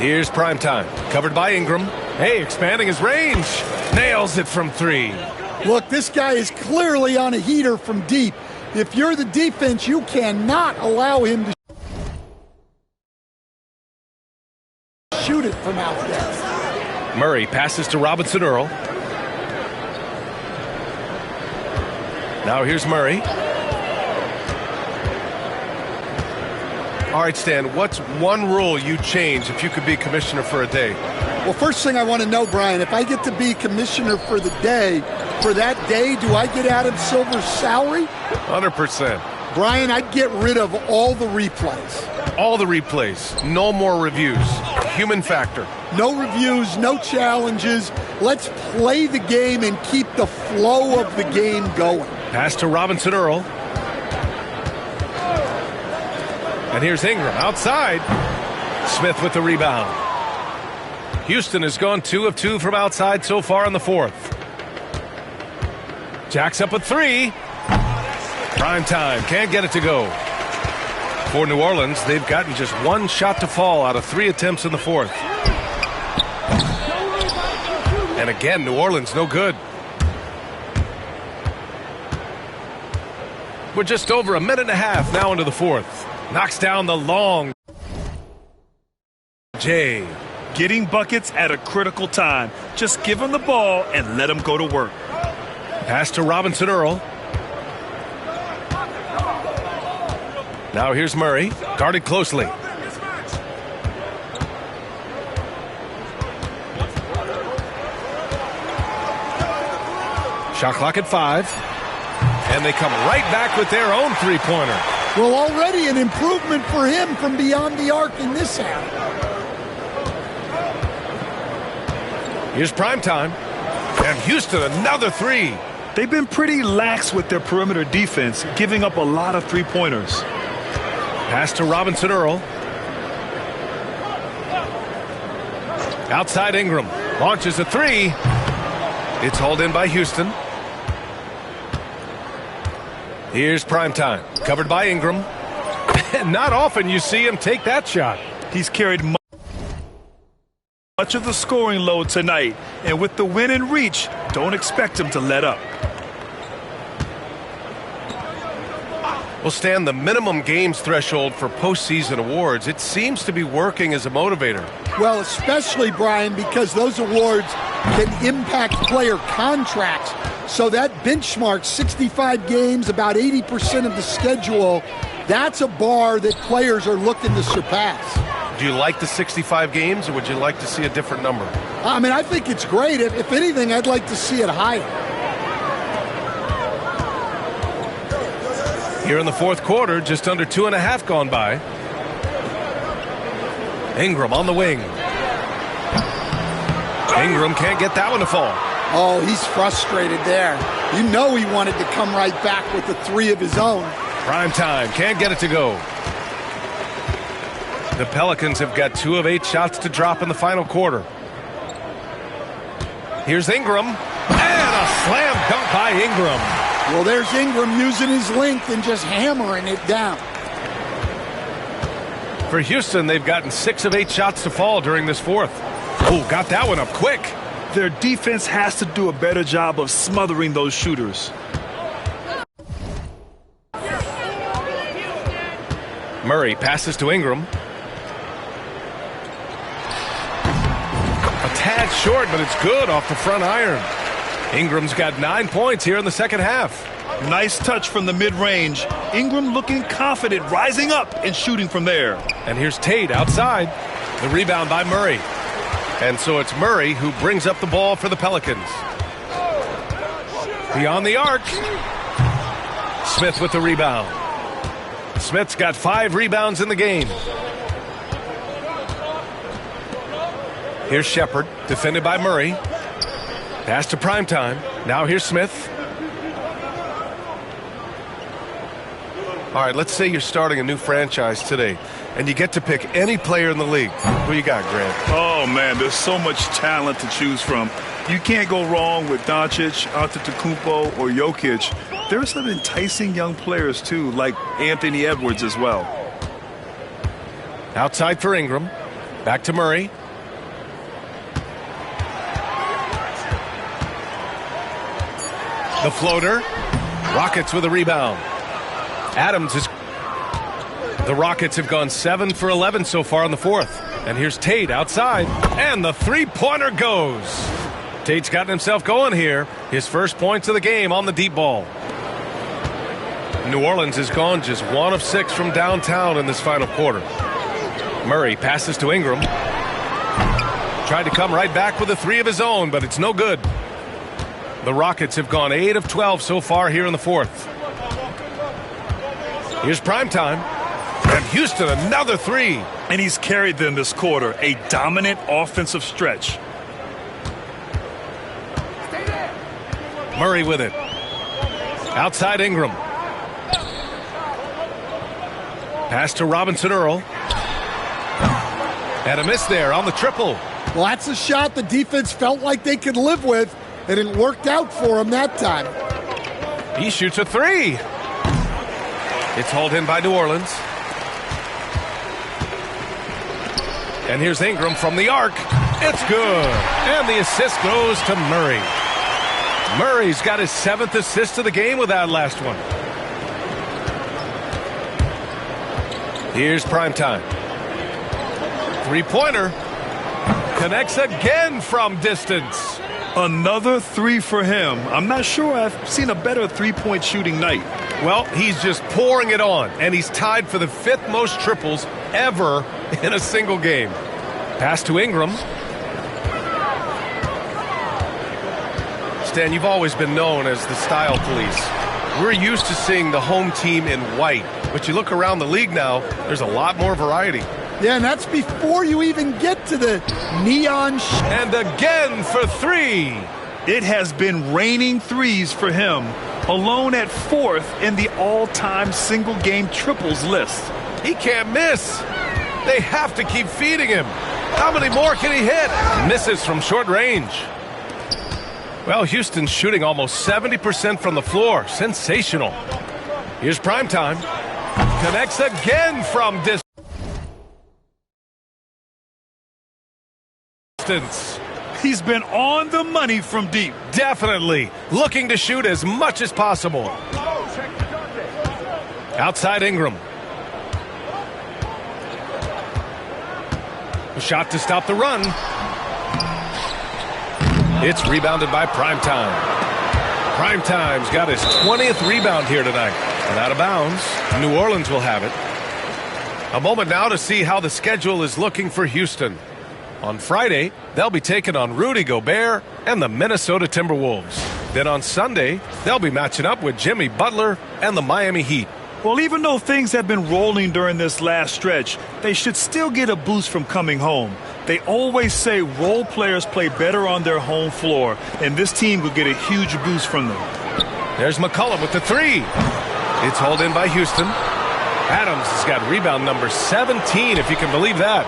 Speaker 2: Here's prime time. Covered by Ingram. Hey, expanding his range. Nails it from 3.
Speaker 1: Look, this guy is clearly on a heater from deep. If you're the defense, you cannot allow him to shoot it from out there.
Speaker 2: Murray passes to Robinson Earl. Now here's Murray. All right, Stan, what's one rule you'd change if you could be commissioner for a day?
Speaker 1: Well, first thing I want to know, Brian, if I get to be commissioner for the day, for that day, do I get Adam Silver's salary?
Speaker 2: 100%.
Speaker 1: Brian, I'd get rid of all the replays.
Speaker 2: All the replays. No more reviews. Human factor.
Speaker 1: No reviews, no challenges. Let's play the game and keep the flow of the game going.
Speaker 2: Pass to Robinson Earl. And here's Ingram outside. Smith with the rebound. Houston has gone 2 of 2 from outside so far in the fourth. Jacks up a 3. Prime time. Can't get it to go. For New Orleans, they've gotten just 1 shot to fall out of 3 attempts in the fourth. And again, New Orleans no good. We're just over a minute and a half now into the fourth. Knocks down the long Jay.
Speaker 3: Getting buckets at a critical time. Just give him the ball and let him go to work.
Speaker 2: Pass to Robinson Earl. Now here's Murray, guarded closely. Shot clock at 5. And they come right back with their own three-pointer.
Speaker 1: Well, already an improvement for him from beyond the arc in this half.
Speaker 2: Here's primetime. And Houston, another three.
Speaker 3: They've been pretty lax with their perimeter defense, giving up a lot of three-pointers.
Speaker 2: Pass to Robinson Earl. Outside Ingram. Launches a three. It's hauled in by Houston. Here's primetime. Covered by Ingram. Not often you see him take that shot.
Speaker 3: He's carried much of the scoring load tonight. And with the win in reach, don't expect him to let up.
Speaker 2: Will stand the minimum games threshold for postseason awards. It seems to be working as a motivator.
Speaker 1: Well, especially, Brian, because those awards can impact player contracts. So that benchmark, 65 games, about 80% of the schedule, that's a bar that players are looking to surpass.
Speaker 2: Do you like the 65 games, or would you like to see a different number?
Speaker 1: I mean, I think it's great. If anything, I'd like to see it higher.
Speaker 2: Here in the fourth quarter, just under 2.5 gone by. Ingram on the wing. Ingram can't get that one to fall.
Speaker 1: Oh, he's frustrated there. You know he wanted to come right back with the three of his own.
Speaker 2: Prime time, can't get it to go. The Pelicans have got 2 of 8 shots to drop in the final quarter. Here's Ingram, and a slam dunk by Ingram.
Speaker 1: Well, there's Ingram using his length and just hammering it down.
Speaker 2: For Houston, they've gotten 6 of 8 shots to fall during this fourth. Oh, got that one up quick.
Speaker 3: Their defense has to do a better job of smothering those shooters.
Speaker 2: Murray passes to Ingram. A tad short, but it's good off the front iron. Ingram's got 9 points here in the second half.
Speaker 3: Nice touch from the mid-range. Ingram looking confident, rising up and shooting from there.
Speaker 2: And here's Tate outside. The rebound by Murray. And so it's Murray who brings up the ball for the Pelicans. Beyond the arc. Smith with the rebound. Smith's got 5 rebounds in the game. Here's Shepard, defended by Murray. Pass to primetime. Now here's Smith. All right, let's say you're starting a new franchise today, and you get to pick any player in the league. Who you got, Grant?
Speaker 3: Oh, man, there's so much talent to choose from. You can't go wrong with Doncic, Antetokounmpo, or Jokic. There are some enticing young players, too, like Anthony Edwards as well.
Speaker 2: Outside for Ingram. Back to Murray. The floater. Rockets with a rebound. Adams is... The Rockets have gone 7 for 11 so far in the fourth. And here's Tate outside. And the three-pointer goes. Tate's gotten himself going here. His first points of the game on the deep ball. New Orleans has gone just 1 of 6 from downtown in this final quarter. Murray passes to Ingram. Tried to come right back with a 3 of his own, but it's no good. The Rockets have gone 8 of 12 so far here in the fourth. Here's primetime. And Houston, another 3.
Speaker 3: And he's carried them this quarter. A dominant offensive stretch.
Speaker 2: Murray with it. Outside Ingram. Pass to Robinson Earl. And a miss there on the triple.
Speaker 1: Well, that's a shot the defense felt like they could live with, and it worked out for him that time.
Speaker 2: He shoots a 3. It's hauled in by New Orleans. And here's Ingram from the arc. It's good. And the assist goes to Murray. Murray's got his 7th assist of the game with that last one. Here's primetime. Three-pointer. Connects again from distance.
Speaker 3: Another three for him. I'm not sure I've seen a better three-point shooting night.
Speaker 2: Well, he's just pouring it on, and he's tied for the 5th most triples ever in a single game. Pass to Ingram. Stan, you've always been known as the style police. We're used to seeing the home team in white, but you look around the league now, there's a lot more variety.
Speaker 1: Yeah, and that's before you even get to the neon.
Speaker 2: And again for three.
Speaker 3: It has been raining threes for him, alone at 4th in the all-time single-game triples list.
Speaker 2: He can't miss. They have to keep feeding him. How many more can he hit? Misses from short range. Well, Houston's shooting almost 70% from the floor. Sensational. Here's primetime. Connects again from distance.
Speaker 3: He's been on the money from deep.
Speaker 2: Definitely. Looking to shoot as much as possible. Outside Ingram. A shot to stop the run. It's rebounded by Primetime. Primetime's got his 20th rebound here tonight. And out of bounds, New Orleans will have it. A moment now to see how the schedule is looking for Houston. On Friday, they'll be taking on Rudy Gobert and the Minnesota Timberwolves. Then on Sunday, they'll be matching up with Jimmy Butler and the Miami Heat.
Speaker 3: Well, even though things have been rolling during this last stretch, they should still get a boost from coming home. They always say role players play better on their home floor, and this team will get a huge boost from them.
Speaker 2: There's McCollum with the three. It's hauled in by Houston. Adams has got rebound number 17, if you can believe that.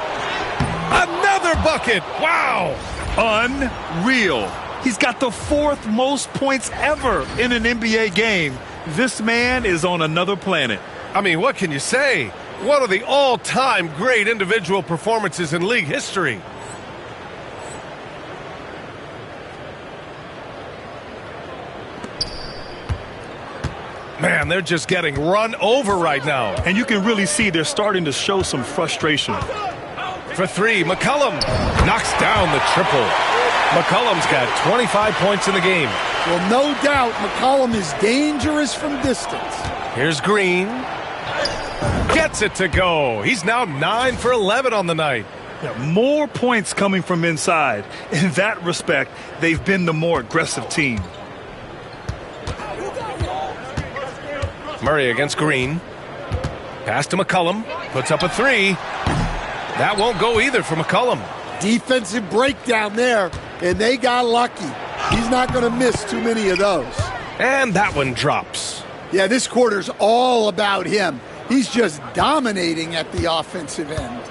Speaker 2: Another bucket! Wow!
Speaker 3: Unreal. He's got the 4th most points ever in an NBA game. This man is on another planet.
Speaker 2: I mean, what can you say? One of the all-time great individual performances in league history. Man, they're just getting run over right now.
Speaker 3: And you can really see they're starting to show some frustration.
Speaker 2: For three, McCollum knocks down the triple. McCollum's got 25 points in the game.
Speaker 1: Well, no doubt McCollum is dangerous from distance.
Speaker 2: Here's Green. Gets it to go. He's now 9 for 11 on the night.
Speaker 3: Yeah, more points coming from inside. In that respect, they've been the more aggressive team.
Speaker 2: Murray against Green. Pass to McCollum. Puts up a three. That won't go either for McCollum.
Speaker 1: Defensive breakdown there, and they got lucky. He's not going to miss too many of those.
Speaker 2: And that one drops.
Speaker 1: Yeah, this quarter's all about him. He's just dominating at the offensive end.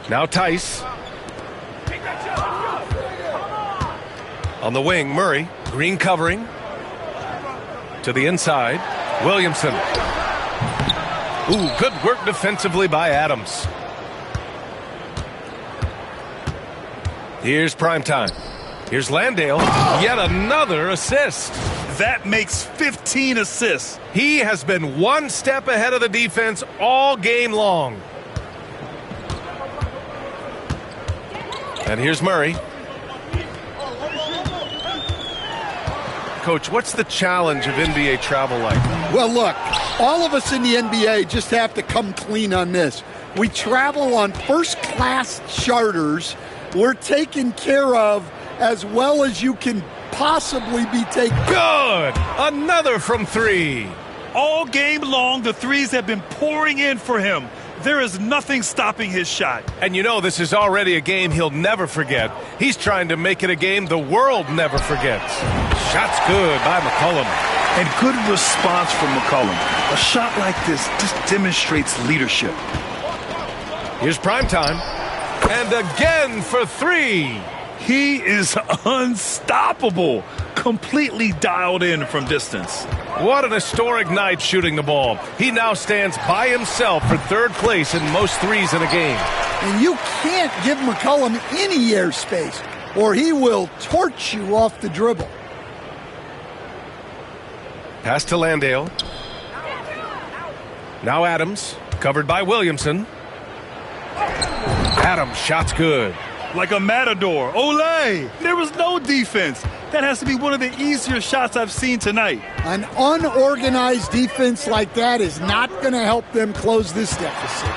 Speaker 2: Now Tice. On the wing, Murray. Green covering. To the inside. Williamson. Ooh, good work defensively by Adams. Here's Primetime. Here's Landale. Yet another assist.
Speaker 3: That makes 15 assists.
Speaker 2: He has been one step ahead of the defense all game long. And here's Murray. Coach, what's the challenge of NBA travel like?
Speaker 1: Well, look, all of us in the NBA just have to come clean on this. We travel on first-class charters. We're taken care of as well as you can possibly be taken.
Speaker 2: Good! Another from three.
Speaker 3: All game long, the threes have been pouring in for him. There is nothing stopping his shot.
Speaker 2: And you know this is already a game he'll never forget. He's trying to make it a game the world never forgets. Shot's good by McCollum.
Speaker 3: And good response from McCollum. A shot like this just demonstrates leadership.
Speaker 2: Here's Primetime. And again for three.
Speaker 3: He is unstoppable. Completely dialed in from distance.
Speaker 2: What an historic night shooting the ball. He now stands by himself for third place in most threes in a game.
Speaker 1: And you can't give McCollum any airspace, or he will torch you off the dribble.
Speaker 2: Pass to Landale. Now Adams, covered by Williamson. Adams, shot's good.
Speaker 3: Like a matador. Olay! There was no defense. That has to be one of the easier shots I've seen tonight.
Speaker 1: An unorganized defense like that is not going to help them close this deficit.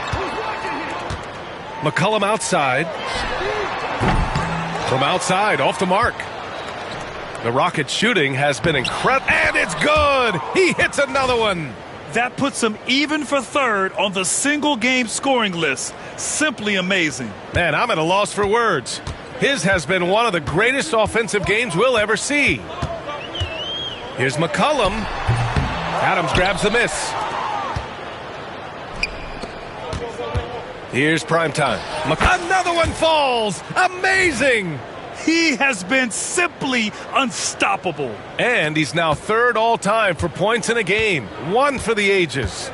Speaker 2: McCollum outside. From outside, off the mark. The Rockets' shooting has been incredible, and it's good! He hits another one!
Speaker 3: That puts him even for third on the single-game scoring list. Simply amazing.
Speaker 2: Man, I'm at a loss for words. His has been one of the greatest offensive games we'll ever see. Here's McCollum. Adams grabs the miss. Here's primetime. Another one falls! Amazing!
Speaker 3: He has been simply unstoppable.
Speaker 2: And he's now third all-time for points in a game. One for the ages.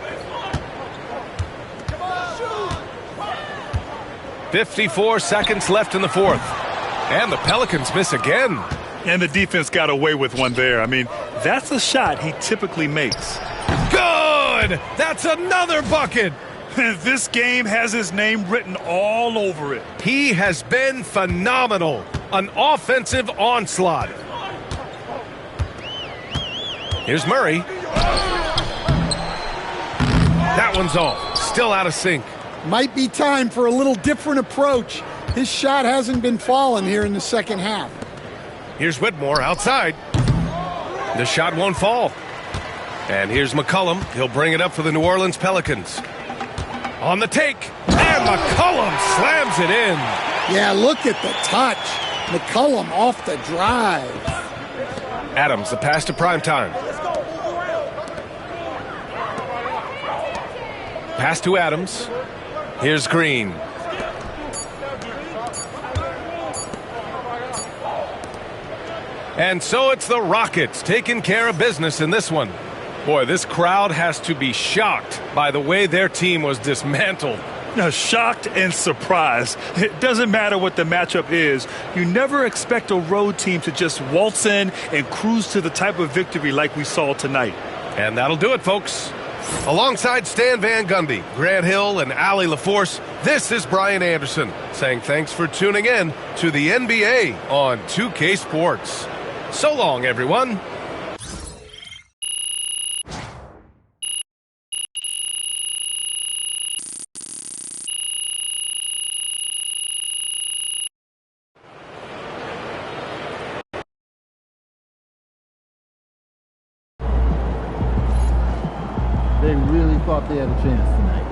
Speaker 2: 54 seconds left in the fourth. And the Pelicans miss again.
Speaker 3: And the defense got away with one there. I mean, that's a shot he typically makes.
Speaker 2: Good! That's another bucket!
Speaker 3: This game has his name written all over it.
Speaker 2: He has been phenomenal. An offensive onslaught. Here's Murray. That one's off. Still out of sync.
Speaker 1: Might be time for a little different approach. His shot hasn't been falling here in the second half.
Speaker 2: Here's Whitmore outside. The shot won't fall. And here's McCollum. He'll bring it up for the New Orleans Pelicans. On the take, and McCollum slams it in.
Speaker 1: Yeah, look at the touch. McCollum off the drive.
Speaker 2: Adams, the pass to primetime. Pass to Adams. Here's Green. And so it's the Rockets taking care of business in this one. Boy, this crowd has to be shocked by the way their team was dismantled.
Speaker 3: Now, shocked and surprised. It doesn't matter what the matchup is. You never expect a road team to just waltz in and cruise to the type of victory like we saw tonight.
Speaker 2: And that'll do it, folks. Alongside Stan Van Gundy, Grant Hill, and Allie LaForce, this is Brian Anderson saying thanks for tuning in to the NBA on 2K Sports. So long, everyone.
Speaker 8: They really thought they had a chance tonight.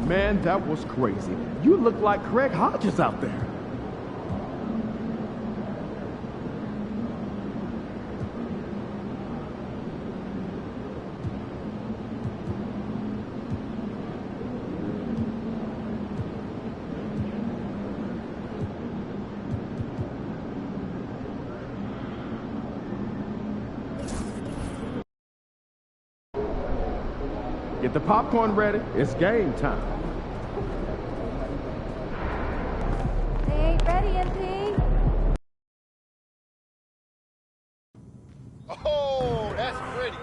Speaker 9: Man, that was crazy. You look like Craig Hodges out there. Get the popcorn ready. It's game time.
Speaker 10: They ain't ready, MP.
Speaker 11: Oh, that's pretty.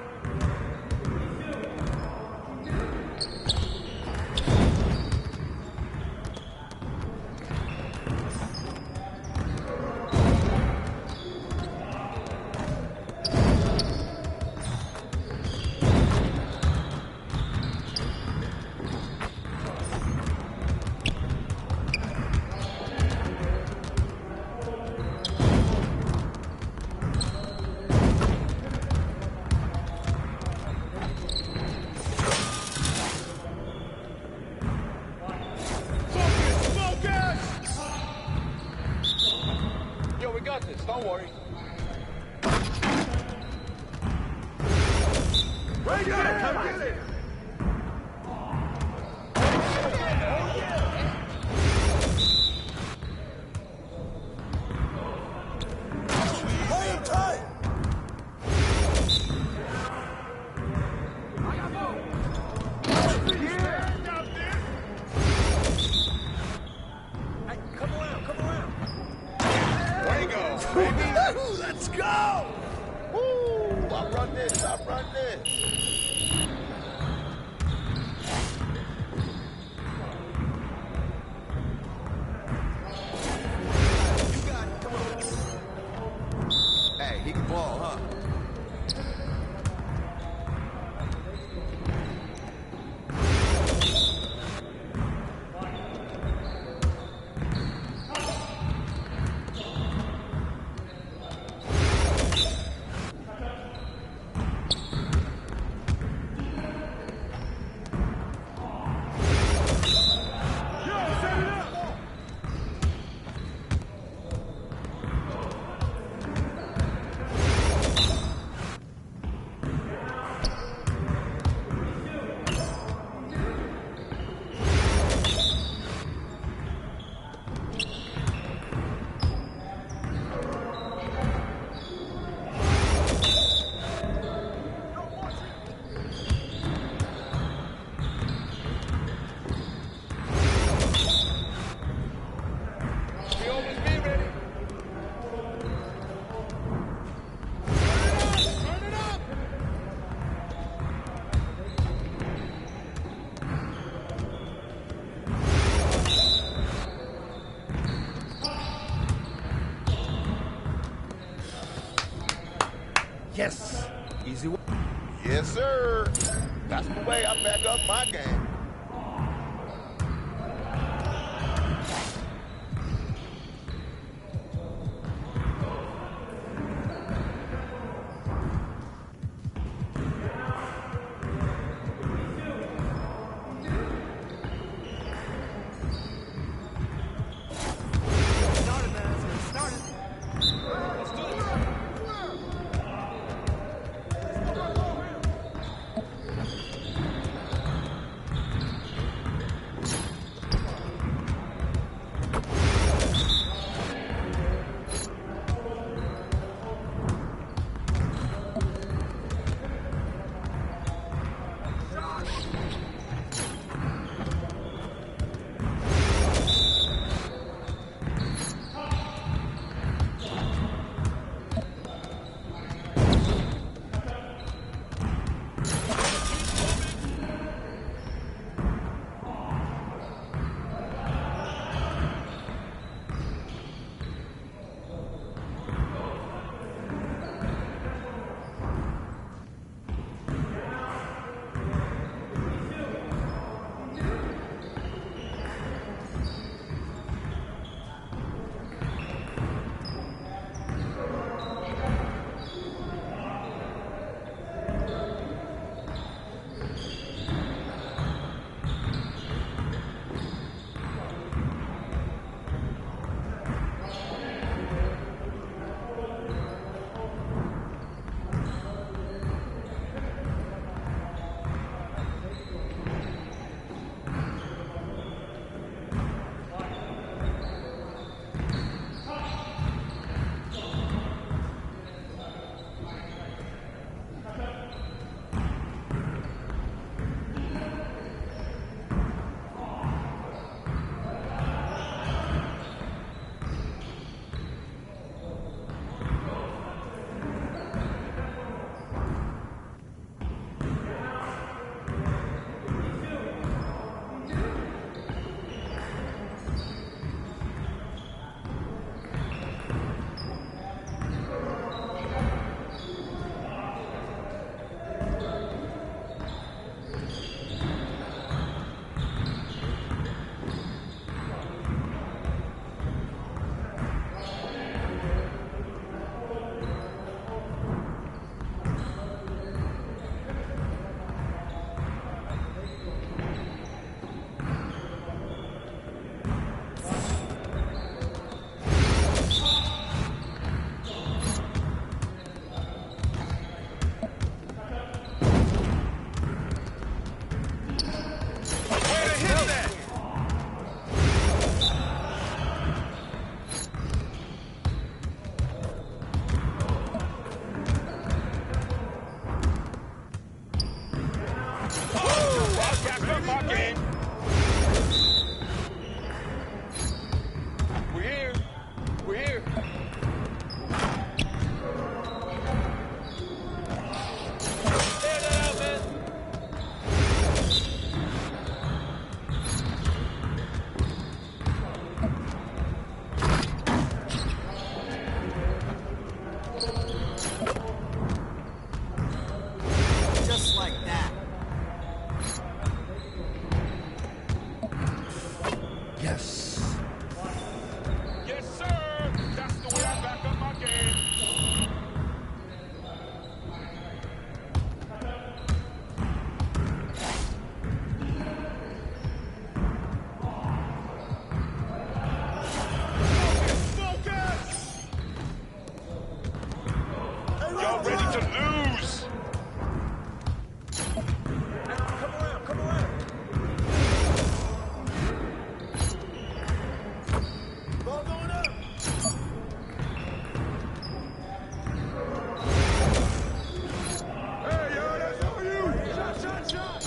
Speaker 11: Don't worry. Right there, come on. Get it. Play him tight. Let's go! Woo! I run this, I run this. You got it, come on. Hey, he can ball, huh? Yes. Easy way. Yes, sir. That's the way I back up my game. Yes. Yes, sir. That's the way I back up my game. Y'all ready to lose? Come around. Ball going up. Hey, yo, that's all you. Shot.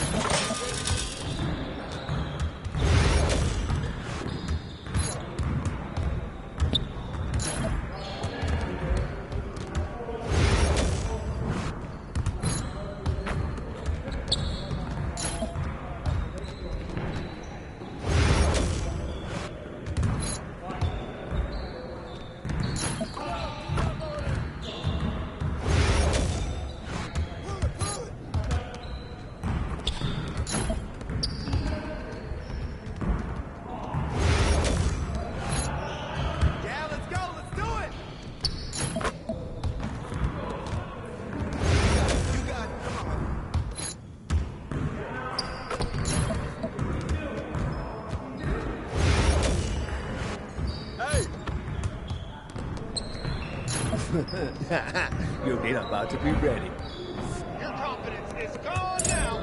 Speaker 12: You're about to be ready.
Speaker 11: Your confidence is gone now.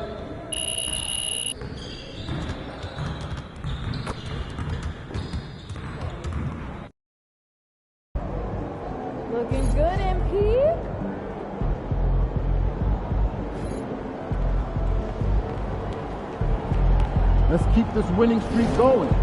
Speaker 10: Looking good, MP.
Speaker 8: Let's keep this winning streak going.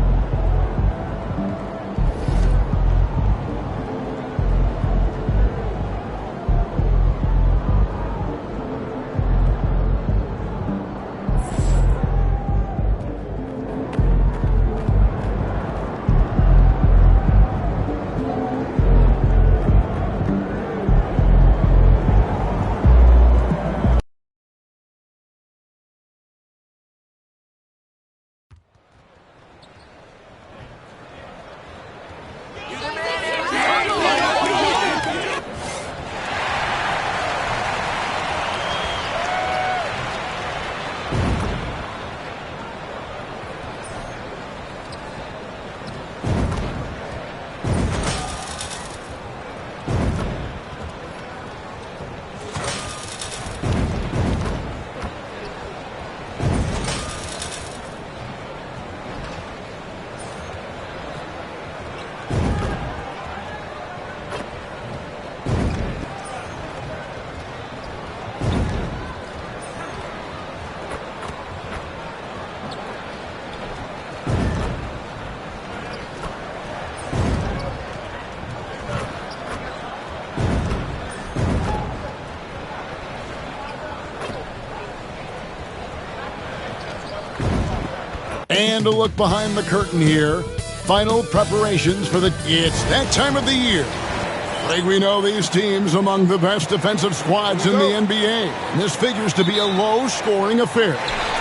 Speaker 13: And a look behind the curtain here. Final preparations for it's that time of the year. I think we know these teams among the best defensive squads in the NBA. This figures to be a low-scoring affair.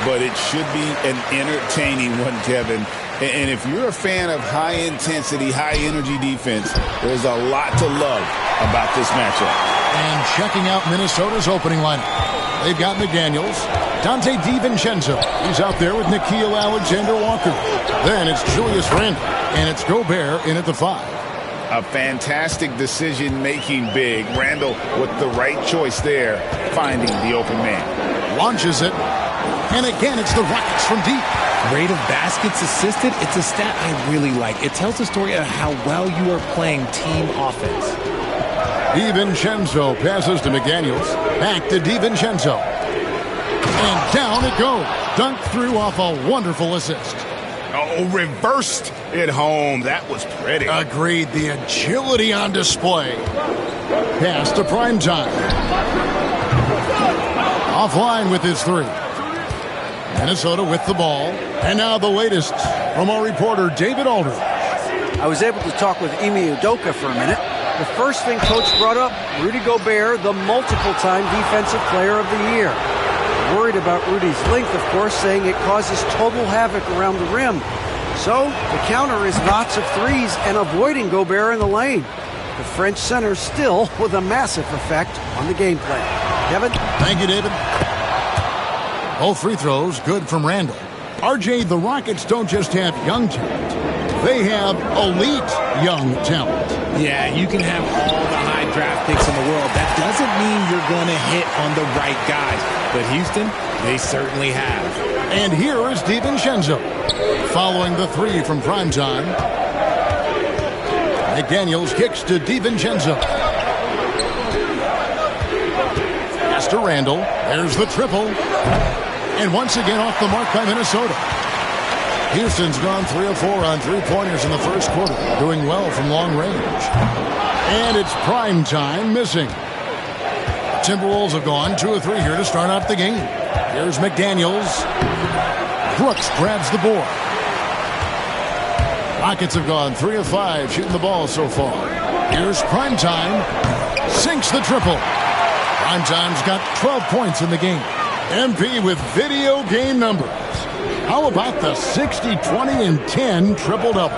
Speaker 14: But it should be an entertaining one, Kevin. And if you're a fan of high-intensity, high-energy defense, there's a lot to love about this matchup.
Speaker 13: And checking out Minnesota's opening lineup. They've got McDaniels, Dante DiVincenzo. He's out there with Nickeil Alexander-Walker. Then it's Julius Randle, and it's Gobert in at the 5.
Speaker 14: A fantastic decision-making big. Randle with the right choice there, finding the open man.
Speaker 13: Launches it, and again it's the Rockets from deep.
Speaker 15: Rate of baskets assisted, it's a stat I really like. It tells the story of how well you are playing team offense.
Speaker 13: DiVincenzo passes to McDaniels. Back to DiVincenzo. And down it goes. Dunked through off a wonderful assist.
Speaker 14: Oh, reversed it home. That was pretty.
Speaker 13: Agreed. The agility on display. Pass to Primetime. Offline with his 3. Minnesota with the ball. And now the latest from our reporter, David Aldridge.
Speaker 16: I was able to talk with Ime Udoka for a minute. The first thing Coach brought up, Rudy Gobert, the multiple-time Defensive Player of the Year. Worried about Rudy's length, of course, saying it causes total havoc around the rim. So the counter is lots of threes and avoiding Gobert in the lane. The French center still with a massive effect on the game plan. Kevin?
Speaker 13: Thank you, David. Both free throws good from Randall. RJ, the Rockets don't just have young talent. They have elite young talent.
Speaker 15: Yeah, you can have all the high draft picks in the world. That doesn't mean you're going to hit on the right guys. But Houston, they certainly have.
Speaker 13: And here is DiVincenzo following the three from primetime. McDaniels kicks to DiVincenzo. Pass to Randall. There's the triple. And once again off the mark by Minnesota. Houston's gone 3 of 4 on three-pointers in the first quarter, doing well from long range. And it's prime time missing. Timberwolves have gone 2 of 3 here to start out the game. Here's McDaniels. Brooks grabs the board. Rockets have gone 3 of 5 shooting the ball so far. Here's primetime. Sinks the triple. Primetime's got 12 points in the game. MP with video game numbers. How about the 60, 20, and 10 triple-double?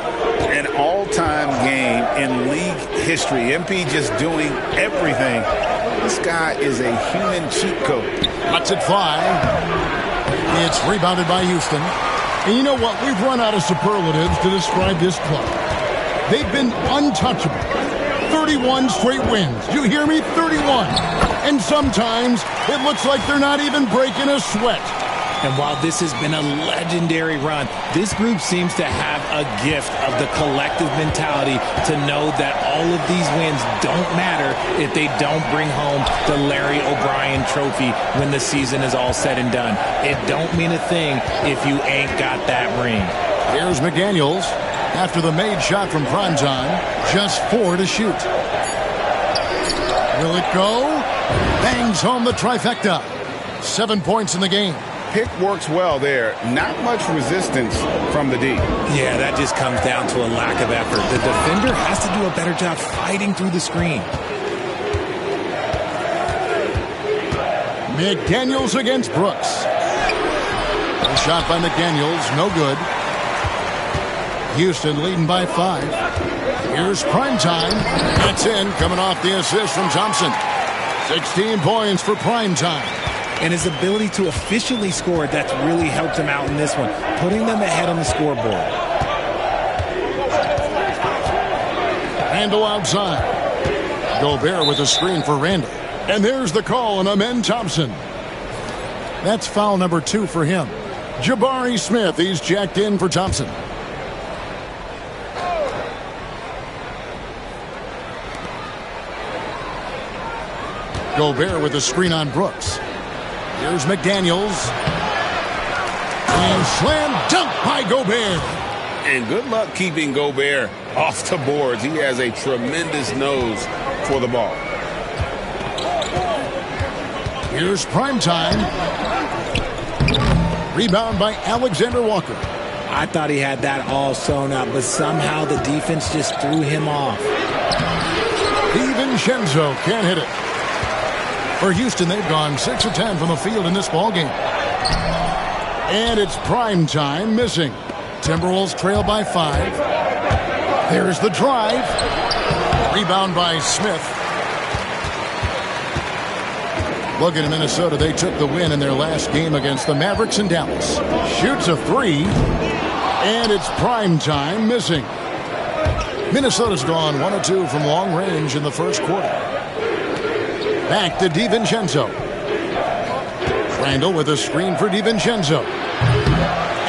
Speaker 14: An all-time game in league history. MP just doing everything. This guy is a human cheat code.
Speaker 13: Lets it fly. It's rebounded by Houston. And you know what? We've run out of superlatives to describe this club. They've been untouchable. 31 straight wins. Do you hear me? 31. And sometimes it looks like they're not even breaking a sweat.
Speaker 15: And while this has been a legendary run, this group seems to have a gift of the collective mentality to know that all of these wins don't matter if they don't bring home the Larry O'Brien trophy when the season is all said and done. It don't mean a thing if you ain't got that ring.
Speaker 13: Here's McDaniels after the made shot from primetime. Just 4 to shoot. Will it go? Bangs home the trifecta. 7 points in the game.
Speaker 14: Pick works well there. Not much resistance from the D.
Speaker 15: Yeah, that just comes down to a lack of effort. The defender has to do a better job fighting through the screen.
Speaker 13: McDaniels against Brooks. A shot by McDaniels, no good. Houston leading by 5. Here's primetime. That's in, coming off the assist from Thompson. 16 points for primetime.
Speaker 15: And his ability to efficiently score, that's really helped him out in this one, putting them ahead on the scoreboard.
Speaker 13: Randall outside. Gobert with a screen for Randall. And there's the call on Amen Thompson. That's foul number 2 for him. Jabari Smith, he's jacked in for Thompson. Gobert with a screen on Brooks. Here's McDaniels. And slam dunk by Gobert.
Speaker 14: And good luck keeping Gobert off the boards. He has a tremendous nose for the ball.
Speaker 13: Here's primetime. Rebound by Alexander Walker.
Speaker 15: I thought he had that all sewn up, but somehow the defense just threw him off.
Speaker 13: DiVincenzo can't hit it. For Houston, they've gone 6 of 10 from the field in this ballgame. And it's prime time missing. Timberwolves trail by 5. There's the drive. Rebound by Smith. Looking at Minnesota, they took the win in their last game against the Mavericks in Dallas. Shoots a 3. And it's prime time missing. Minnesota's gone 1 of 2 from long range in the first quarter. Back to DiVincenzo. Randall with a screen for DiVincenzo.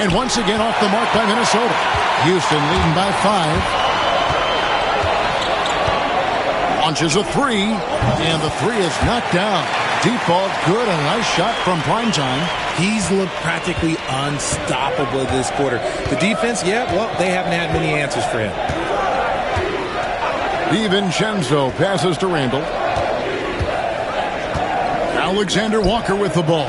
Speaker 13: And once again off the mark by Minnesota. Houston leading by 5. Launches a 3. And the 3 is knocked down. Deep ball, good. A nice shot from primetime.
Speaker 15: He's looked practically unstoppable this quarter. The defense, yeah, well, they haven't had many answers for him.
Speaker 13: DiVincenzo passes to Randall. Alexander Walker with the ball.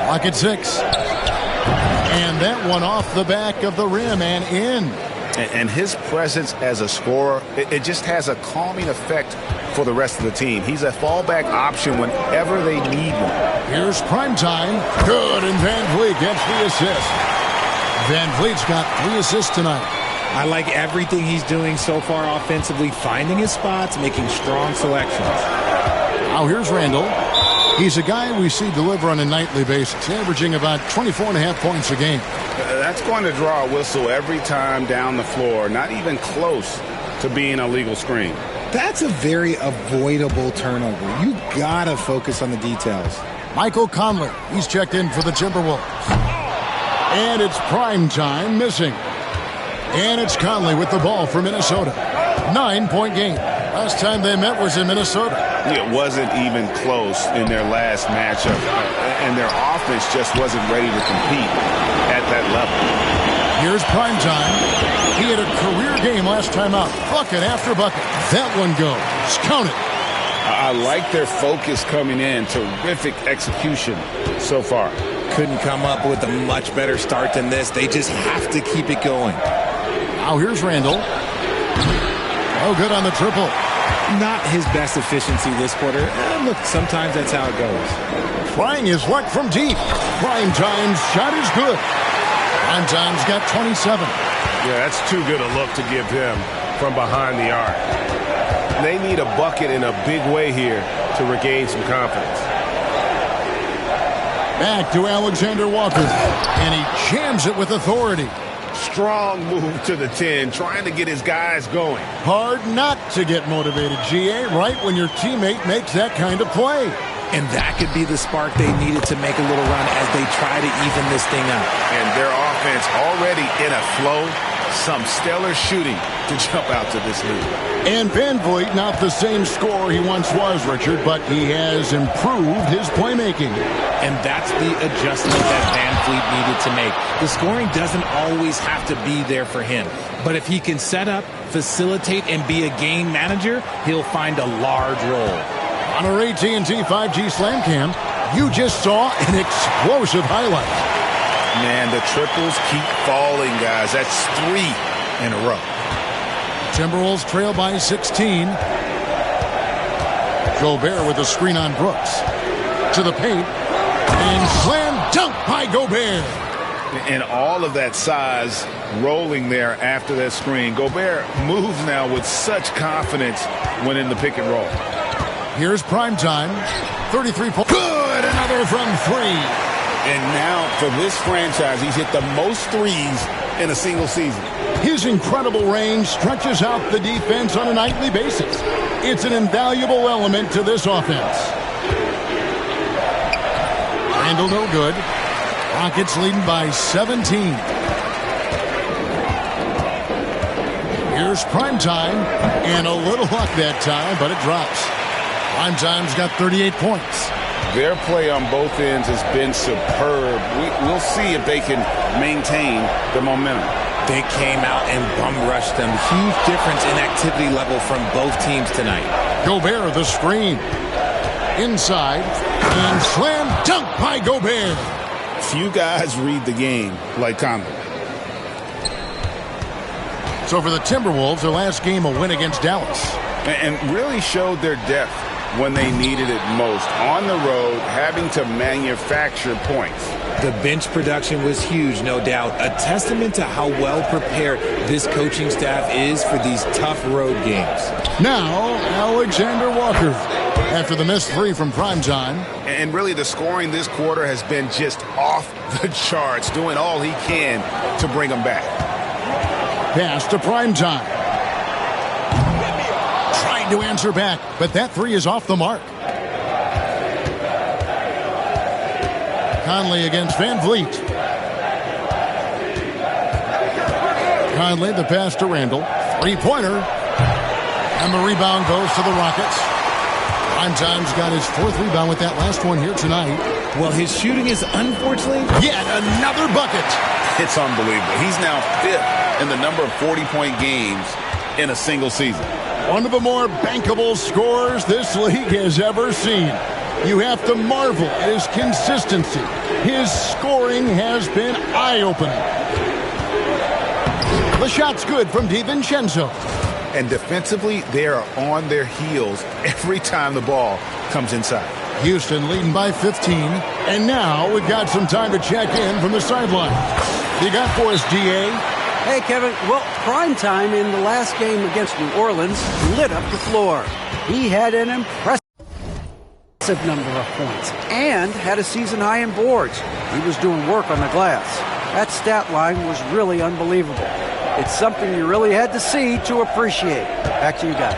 Speaker 13: Clock at 6. And that one off the back of the rim and in.
Speaker 14: And his presence as a scorer, it just has a calming effect for the rest of the team. He's a fallback option whenever they need one.
Speaker 13: Here's Primetime. Good, and Van Vliet gets the assist. Van Vliet's got 3 assists tonight.
Speaker 15: I like everything he's doing so far offensively, finding his spots, making strong selections.
Speaker 13: Now here's Randall. He's a guy we see deliver on a nightly basis, averaging about 24.5 points a game.
Speaker 14: That's going to draw a whistle every time down the floor, not even close to being a legal screen.
Speaker 15: That's a very avoidable turnover. You got to focus on the details.
Speaker 13: Michael Conley, he's checked in for the Timberwolves. And it's Primetime missing. And it's Conley with the ball for Minnesota. 9-point game. Last time they met was in Minnesota.
Speaker 14: It wasn't even close in their last matchup. And their offense just wasn't ready to compete at that level.
Speaker 13: Here's Primetime. He had a career game last time out. Bucket after bucket. That one goes. Count it.
Speaker 14: I like their focus coming in. Terrific execution so far.
Speaker 15: Couldn't come up with a much better start than this. They just have to keep it going.
Speaker 13: Now here's Randall. Oh, good on the triple.
Speaker 15: Not his best efficiency this quarter. Look, sometimes that's how it goes.
Speaker 13: Trying his luck from deep. Primetime's shot is good. Primetime's got 27.
Speaker 11: Yeah, that's too good a look to give him from behind the arc. They need a bucket in a big way here to regain some confidence.
Speaker 13: Back to Alexander Walker. And he jams it with authority.
Speaker 14: Strong move to the 10, trying to get his guys going.
Speaker 13: Hard not to get motivated, GA, right when your teammate makes that kind of play.
Speaker 15: And that could be the spark they needed to make a little run as they try to even this thing up.
Speaker 14: And their offense already in a flow. Some stellar shooting to jump out to this lead.
Speaker 13: And Van Vliet, not the same scorer he once was, Richard, but he has improved his playmaking.
Speaker 15: And that's the adjustment that Van Vliet needed to make. The scoring doesn't always have to be there for him. But if he can set up, facilitate, and be a game manager, he'll find a large role.
Speaker 13: On our AT&T 5G Slam Cam, you just saw an explosive highlight.
Speaker 14: Man, the triples keep falling, guys. That's 3 in a row.
Speaker 13: Timberwolves trail by 16. Gobert with a screen on Brooks. To the paint. And slam dunk by Gobert.
Speaker 14: And all of that size rolling there after that screen. Gobert moves now with such confidence when in the pick and roll.
Speaker 13: Here's Primetime. 33 points. Good! Another from 3.
Speaker 14: And now, for this franchise, he's hit the most threes in a single season.
Speaker 13: His incredible range stretches out the defense on a nightly basis. It's an invaluable element to this offense. Randall no good. Rockets leading by 17. Here's Primetime. And a little luck that time, but it drops. Primetime's got 38 points.
Speaker 14: Their play on both ends has been superb. We'll see if they can maintain the momentum.
Speaker 15: They came out and bum rushed them. Huge difference in activity level from both teams tonight.
Speaker 13: Gobert the screen. Inside. And slam dunk by Gobert.
Speaker 14: Few guys read the game like Conley.
Speaker 13: So for the Timberwolves, their last game a win against Dallas.
Speaker 14: And really showed their depth when they needed it most. On the road, having to manufacture points.
Speaker 15: The bench production was huge, no doubt. A testament to how well prepared this coaching staff is for these tough road games.
Speaker 13: Now, Alexander Walker. After the missed 3 from Primetime.
Speaker 14: And really the scoring this quarter has been just off the charts, doing all he can to bring them back.
Speaker 13: Pass to Primetime. Trying to answer back, but that 3 is off the mark. Conley against Van Vliet. Conley, the pass to Randall. 3-pointer. And the rebound goes to the Rockets. Primetime's got his 4th rebound with that last one here tonight.
Speaker 15: Well, his shooting is unfortunately
Speaker 13: yet another bucket.
Speaker 14: It's unbelievable. He's now 5th in the number of 40-point games in a single season.
Speaker 13: One of the more bankable scorers this league has ever seen. You have to marvel at his consistency. His scoring has been eye-opening. The shot's good from DiVincenzo.
Speaker 14: And defensively, they are on their heels every time the ball comes inside.
Speaker 13: Houston leading by 15. And now we've got some time to check in from the sideline. You got for us, DA?
Speaker 16: Hey, Kevin. Well, prime time in the last game against New Orleans lit up the floor. He had an impressive number of points and had a season high in boards. He was doing work on the glass. That stat line was really unbelievable. It's something you really had to see to appreciate. Back to you guys.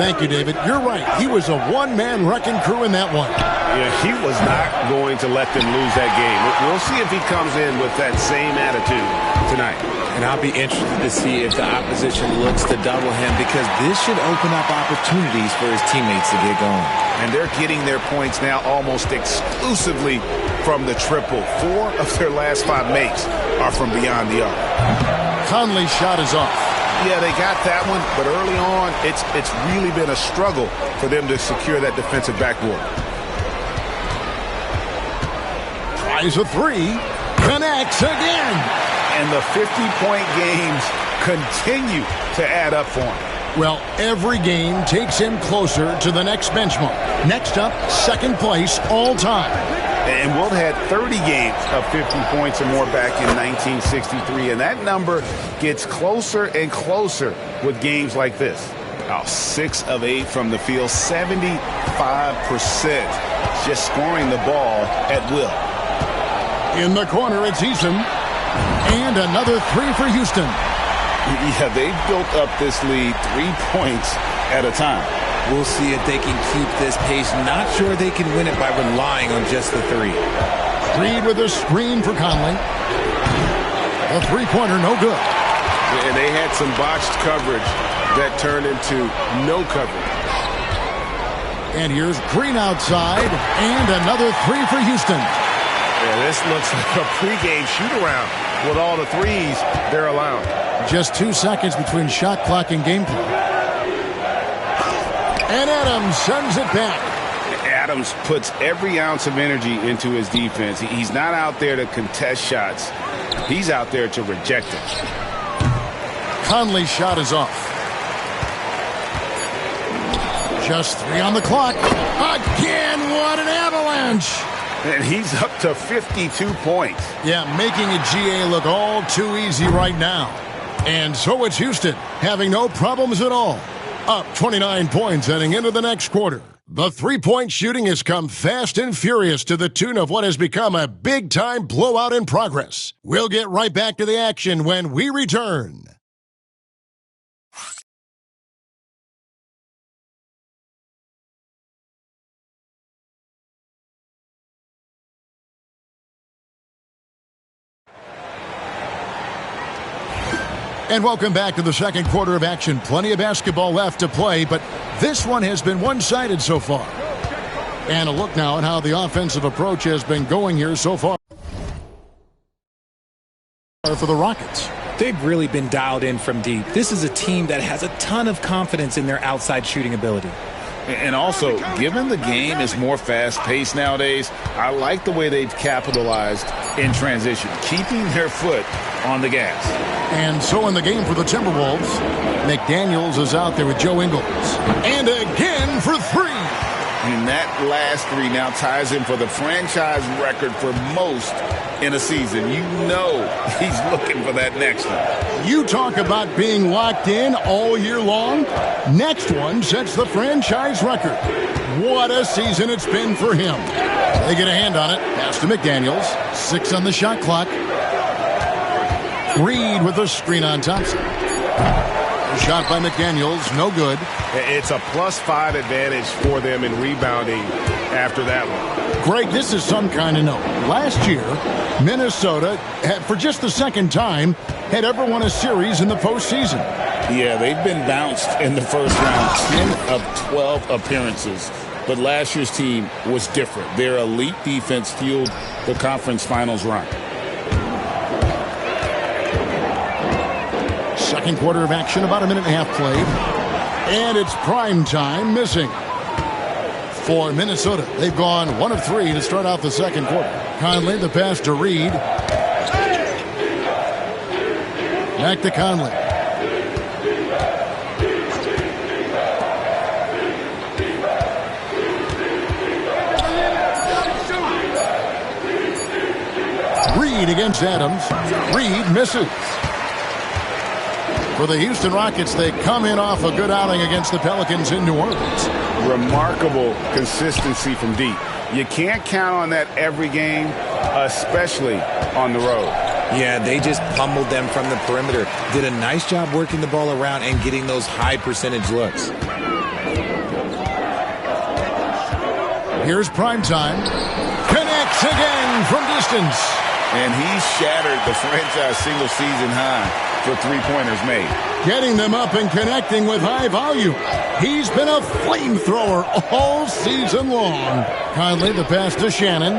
Speaker 13: Thank you, David. You're right. He was a one-man wrecking crew in that one.
Speaker 11: Yeah, he was not going to let them lose that game. We'll see if he comes in with that same attitude tonight.
Speaker 15: And I'll be interested to see if the opposition looks to double him, because this should open up opportunities for his teammates to get going.
Speaker 14: And they're getting their points now almost exclusively from the triple. 4 of their last 5 makes are from beyond the arc.
Speaker 13: Conley's shot is off.
Speaker 14: Yeah, they got that one, but early on, it's really been a struggle for them to secure that defensive backboard.
Speaker 13: Tries a 3, connects again.
Speaker 14: And the 50-point games continue to add up for him.
Speaker 13: Well, every game takes him closer to the next benchmark. Next up, second place all time.
Speaker 14: And Wilt had 30 games of 50 points or more back in 1963, and that number gets closer and closer with games like this. 6 of 8 from the field, 75%, just scoring the ball at will.
Speaker 13: In the corner, it's Eason. And another 3 for Houston.
Speaker 14: Yeah, they've built up this lead 3 points at a time.
Speaker 15: We'll see if they can keep this pace. Not sure they can win it by relying on just the 3.
Speaker 13: Reed with a screen for Conley. A three-pointer, no good.
Speaker 11: And they had some botched coverage that turned into no coverage.
Speaker 13: And here's Green outside. And another 3 for Houston.
Speaker 11: Yeah, this looks like a pregame shoot-around with all the threes they're allowing.
Speaker 13: Just 2 seconds between shot clock and gameplay. And Adams sends it back.
Speaker 14: Adams puts every ounce of energy into his defense. He's not out there to contest shots. He's out there to reject them.
Speaker 13: Conley's shot is off. Just 3 on the clock. Again, what an avalanche.
Speaker 14: And he's up to 52 points.
Speaker 13: Yeah, making a GA look all too easy right now. And so it's Houston, having no problems at all. Up 29 points heading into the next quarter. The three-point shooting has come fast and furious to the tune of what has become a big-time blowout in progress. We'll get right back to the action when we return. And welcome back to the second quarter of action. Plenty of basketball left to play, but this one has been one-sided so far. And a look now at how the offensive approach has been going here so far for the Rockets.
Speaker 15: They've really been dialed in from deep. This is a team that has a ton of confidence in their outside shooting ability.
Speaker 14: And also, given the game is more fast-paced nowadays, I like the way they've capitalized in transition, keeping their foot on the gas.
Speaker 13: And so in the game for the Timberwolves, McDaniels is out there with Joe Ingles. And again for 3.
Speaker 14: And that last 3 now ties him for the franchise record for most in a season. You know he's looking for that next one.
Speaker 13: You talk about being locked in all year long. Next one sets the franchise record. What a season it's been for him. They get a hand on it. Pass to McDaniels. 6 on the shot clock. Reed with a screen on Thompson. Shot by McDaniels, no good.
Speaker 11: It's a +5 advantage for them in rebounding after that one.
Speaker 13: Greg, this is some kind of note. Last year, Minnesota, for just the second time, had ever won a series in the postseason.
Speaker 14: Yeah, they've been bounced in the first round, 10 of 12 appearances. But last year's team was different. Their elite defense fueled the conference finals run.
Speaker 13: Second quarter of action, about a minute and a half played. And it's prime time missing for Minnesota. They've gone 1 of 3 to start out the second quarter. Conley, the pass to Reed. Back to Conley. Reed against Adams. Reed misses. For the Houston Rockets, they come in off a good outing against the Pelicans in New Orleans.
Speaker 14: Remarkable consistency from deep. You can't count on that every game, especially on the road.
Speaker 15: Yeah, they just pummeled them from the perimeter. Did a nice job working the ball around and getting those high percentage looks.
Speaker 13: Here's Primetime. Connects again from distance.
Speaker 14: And he shattered the franchise single-season high for three-pointers made.
Speaker 13: Getting them up and connecting with high volume. He's been a flamethrower all season long. Conley, the pass to Shannon.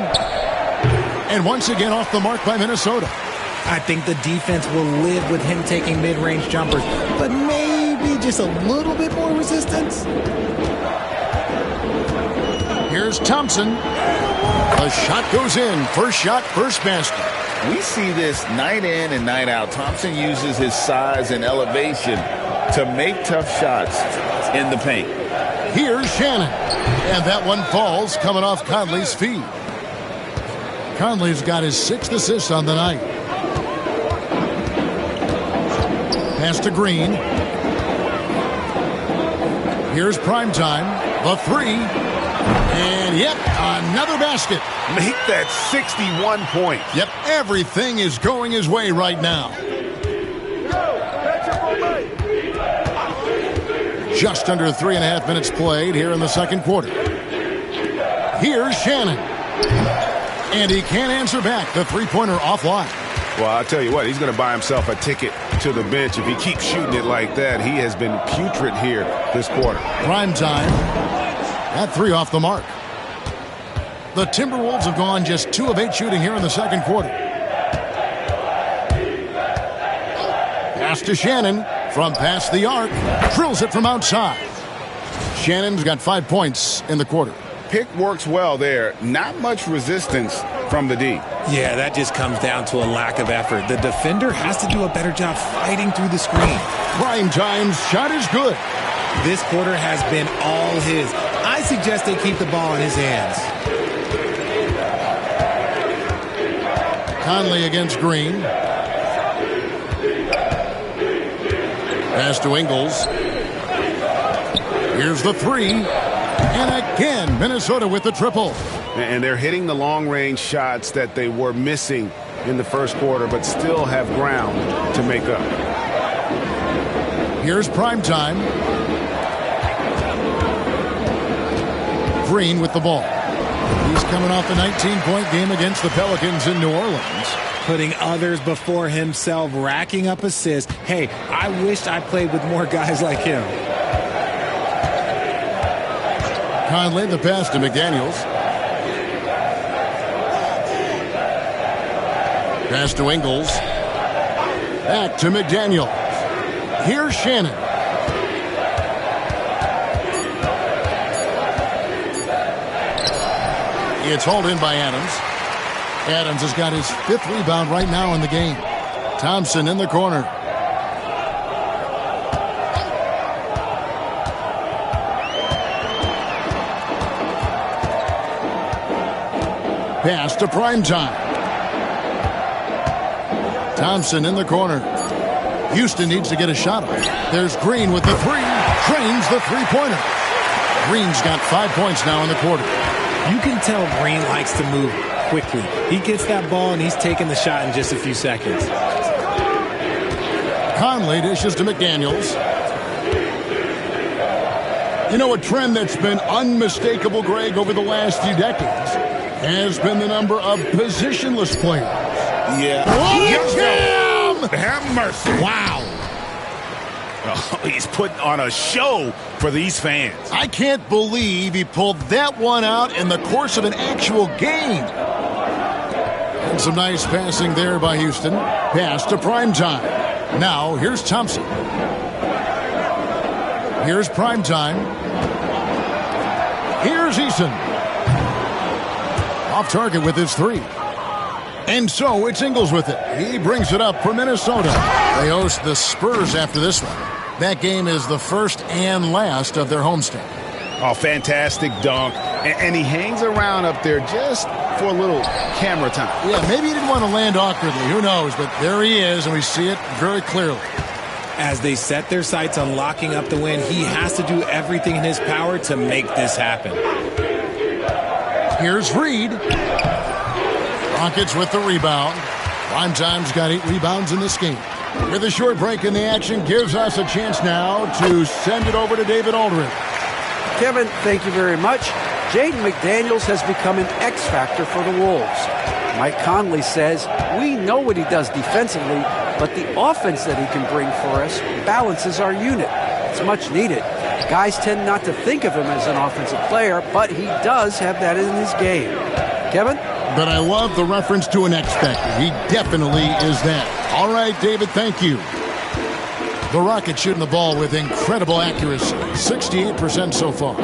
Speaker 13: And once again off the mark by Minnesota.
Speaker 15: I think the defense will live with him taking mid-range jumpers, but maybe just a little bit more resistance.
Speaker 13: Here's Thompson. The shot goes in. First shot, first basket.
Speaker 14: We see this night in and night out. Thompson uses his size and elevation to make tough shots in the paint.
Speaker 13: Here's Shannon. And that one falls coming off Conley's feet. Conley's got his 6th assist on the night. Pass to Green. Here's Primetime. The three. And, yep, another basket.
Speaker 14: Make that 61 points.
Speaker 13: Yep, everything is going his way right now. Just under 3.5 minutes played here in the second quarter. Here's Shannon. And he can't answer back. The three-pointer offline.
Speaker 14: Well, I'll tell you what, he's going to buy himself a ticket to the bench. If he keeps shooting it like that, he has been putrid here this quarter.
Speaker 13: Primetime. That three off the mark. The Timberwolves have gone just 2 of 8 shooting here in the second quarter. Pass to Shannon from past the arc. Drills it from outside. Shannon's got 5 points in the quarter.
Speaker 14: Pick works well there. Not much resistance from the D.
Speaker 15: Yeah, that just comes down to a lack of effort. The defender has to do a better job fighting through the screen.
Speaker 13: Primetime's shot is good.
Speaker 15: This quarter has been all his. I suggest they keep the ball in his hands.
Speaker 13: Conley against Green. Pass to Ingles. Here's the three. And again, Minnesota with the triple.
Speaker 14: And they're hitting the long-range shots that they were missing in the first quarter, but still have ground to make up.
Speaker 13: Here's Primetime. Green with the ball. He's coming off a 19-point game against the Pelicans in New Orleans.
Speaker 15: Putting others before himself, racking up assists. Hey, I wish I played with more guys like him.
Speaker 13: Conley, the pass to McDaniels. Pass to Ingles. Back to McDaniels. Here's Shannon. It's hauled in by Adams. Adams has got his 5th rebound right now in the game. Thompson in the corner. Pass to Primetime. Thompson in the corner. Houston needs to get a shot off. There's Green with the three. Drains the three-pointer. Green's got 5 points now in the quarter.
Speaker 15: You can tell Green likes to move quickly. He gets that ball and he's taking the shot in just a few seconds.
Speaker 13: Conley dishes to McDaniels. You know, a trend that's been unmistakable, Greg, over the last few decades has been the number of positionless players.
Speaker 14: Yeah.
Speaker 13: What a jam!
Speaker 14: Have mercy.
Speaker 13: Wow.
Speaker 14: Oh, he's putting on a show for these fans.
Speaker 13: I can't believe he pulled that one out in the course of an actual game. And some nice passing there by Houston. Pass to Primetime. Now, here's Thompson. Here's Primetime. Here's Eason. Off target with his three. And so it's Ingles with it. He brings it up for Minnesota. They host the Spurs after this one. That game is the first and last of their homestand.
Speaker 14: Oh, fantastic dunk. And he hangs around up there just for a little camera time.
Speaker 13: Yeah, maybe he didn't want to land awkwardly. Who knows? But there he is, and we see it very clearly.
Speaker 15: As they set their sights on locking up the win, he has to do everything in his power to make this happen.
Speaker 13: Here's Reed. Rockets with the rebound. Primetime's got 8 rebounds in this game. With a short break in the action, gives us a chance now to send it over to David Aldridge.
Speaker 16: Kevin, thank you very much. Jaden McDaniels has become an X factor for the Wolves. Mike Conley says, we know what he does defensively, but the offense that he can bring for us balances our unit. It's much needed. Guys tend not to think of him as an offensive player, but he does have that in his game. Kevin?
Speaker 13: But I love the reference to an X factor. He definitely is that. All right, David, thank you. The Rockets shooting the ball with incredible accuracy. 68% so far.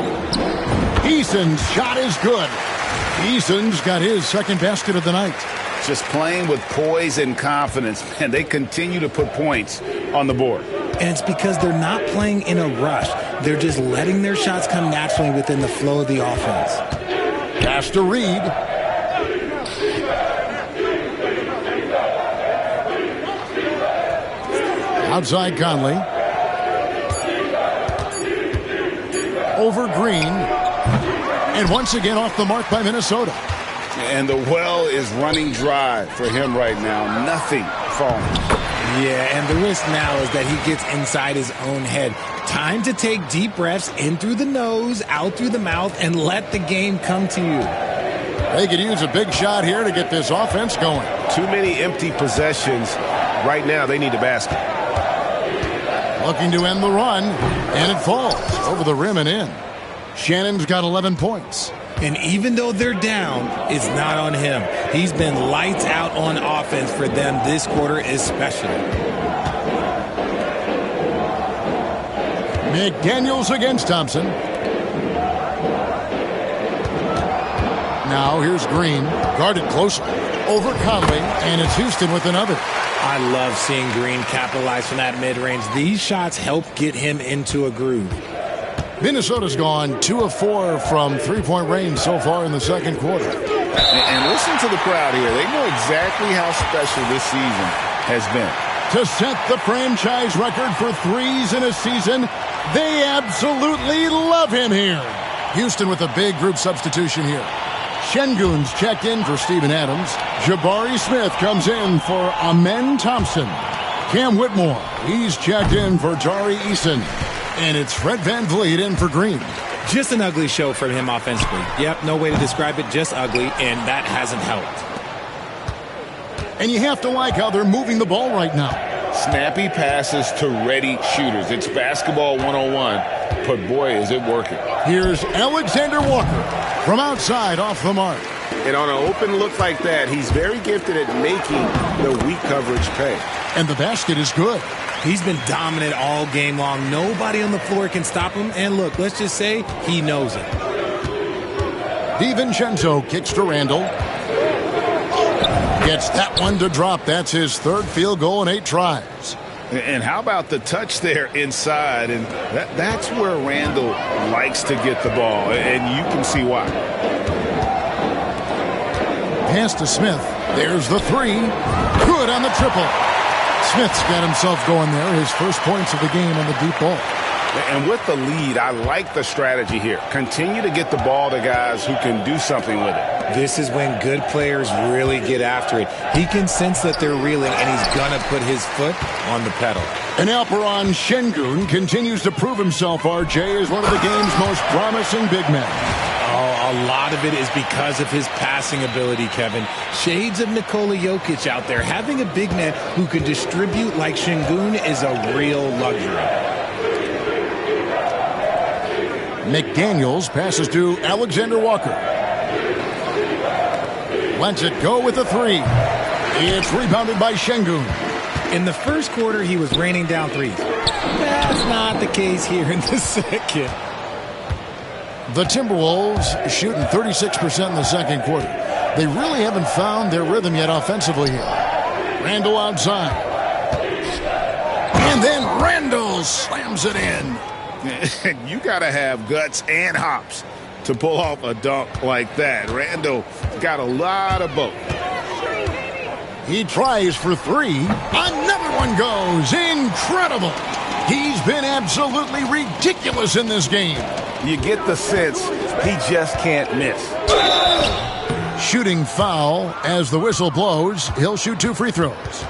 Speaker 13: Eason's shot is good. Eason's got his second basket of the night.
Speaker 14: Just playing with poise and confidence, and they continue to put points on the board.
Speaker 15: And it's because they're not playing in a rush. They're just letting their shots come naturally within the flow of the offense.
Speaker 13: Pass to Reed. Outside Conley. Over Green. And once again off the mark by Minnesota.
Speaker 14: And the well is running dry for him right now. Nothing falling.
Speaker 15: Yeah, and the risk now is that he gets inside his own head. Time to take deep breaths in through the nose, out through the mouth, and let the game come to you.
Speaker 13: They could use a big shot here to get this offense going.
Speaker 14: Too many empty possessions. Right now, they need a basket.
Speaker 13: Looking to end the run, and it falls over the rim and in. Shannon's got 11 points.
Speaker 15: And even though they're down, it's not on him. He's been lights out on offense for them this quarter especially.
Speaker 13: McDaniels against Thompson. Now here's Green, guarded closely. Over Conley, and it's Houston with another.
Speaker 15: I love seeing Green capitalize from that mid-range. These shots help get him into a groove.
Speaker 13: Minnesota's gone 2 of 4 from three-point range so far in the second quarter.
Speaker 14: And listen to the crowd here. They know exactly how special this season has been.
Speaker 13: To set the franchise record for threes in a season, they absolutely love him here. Houston with a big group substitution here. Şengün's checked in for Steven Adams. Jabari Smith comes in for Amen Thompson. Cam Whitmore, he's checked in for Tari Eason. And it's Fred VanVleet in for Green.
Speaker 15: Just an ugly show from him offensively. Yep, no way to describe it, just ugly, and that hasn't helped.
Speaker 13: And you have to like how they're moving the ball right now.
Speaker 14: Snappy passes to ready shooters. It's basketball 101, but boy, is it working.
Speaker 13: Here's Alexander Walker from outside off the mark.
Speaker 14: And on an open look like that, he's very gifted at making the weak coverage pay.
Speaker 13: And the basket is good.
Speaker 15: He's been dominant all game long. Nobody on the floor can stop him. And look, let's just say he knows it.
Speaker 13: DiVincenzo kicks to Randall. Gets that one to drop. That's his third field goal in 8 tries.
Speaker 14: And how about the touch there inside? And that's where Randall likes to get the ball. And you can see why.
Speaker 13: Pass to Smith. There's the 3. Good on the triple. Smith's got himself going there. His first points of the game on the deep ball.
Speaker 14: And with the lead, I like the strategy here. Continue to get the ball to guys who can do something with it.
Speaker 15: This is when good players really get after it. He can sense that they're reeling, and he's going to put his foot on the pedal.
Speaker 13: And Alperen Şengün continues to prove himself, RJ, as one of the game's most promising big men.
Speaker 15: Oh, a lot of it is because of his passing ability, Kevin. Shades of Nikola Jokic out there. Having a big man who can distribute like Şengün is a real luxury.
Speaker 13: McDaniels passes to Alexander Walker. Lets it go with a 3. It's rebounded by Şengün.
Speaker 15: In the first quarter, he was raining down threes. That's not the case here in the second.
Speaker 13: The Timberwolves shooting 36% in the second quarter. They really haven't found their rhythm yet offensively here. Randall outside. And then Randall slams it in.
Speaker 14: You got to have guts and hops to pull off a dunk like that. Randall got a lot of both.
Speaker 13: He tries for three. Another one goes. Incredible. He's been absolutely ridiculous in this game.
Speaker 14: You get the sense he just can't miss.
Speaker 13: Shooting foul as the whistle blows. He'll shoot 2 free throws.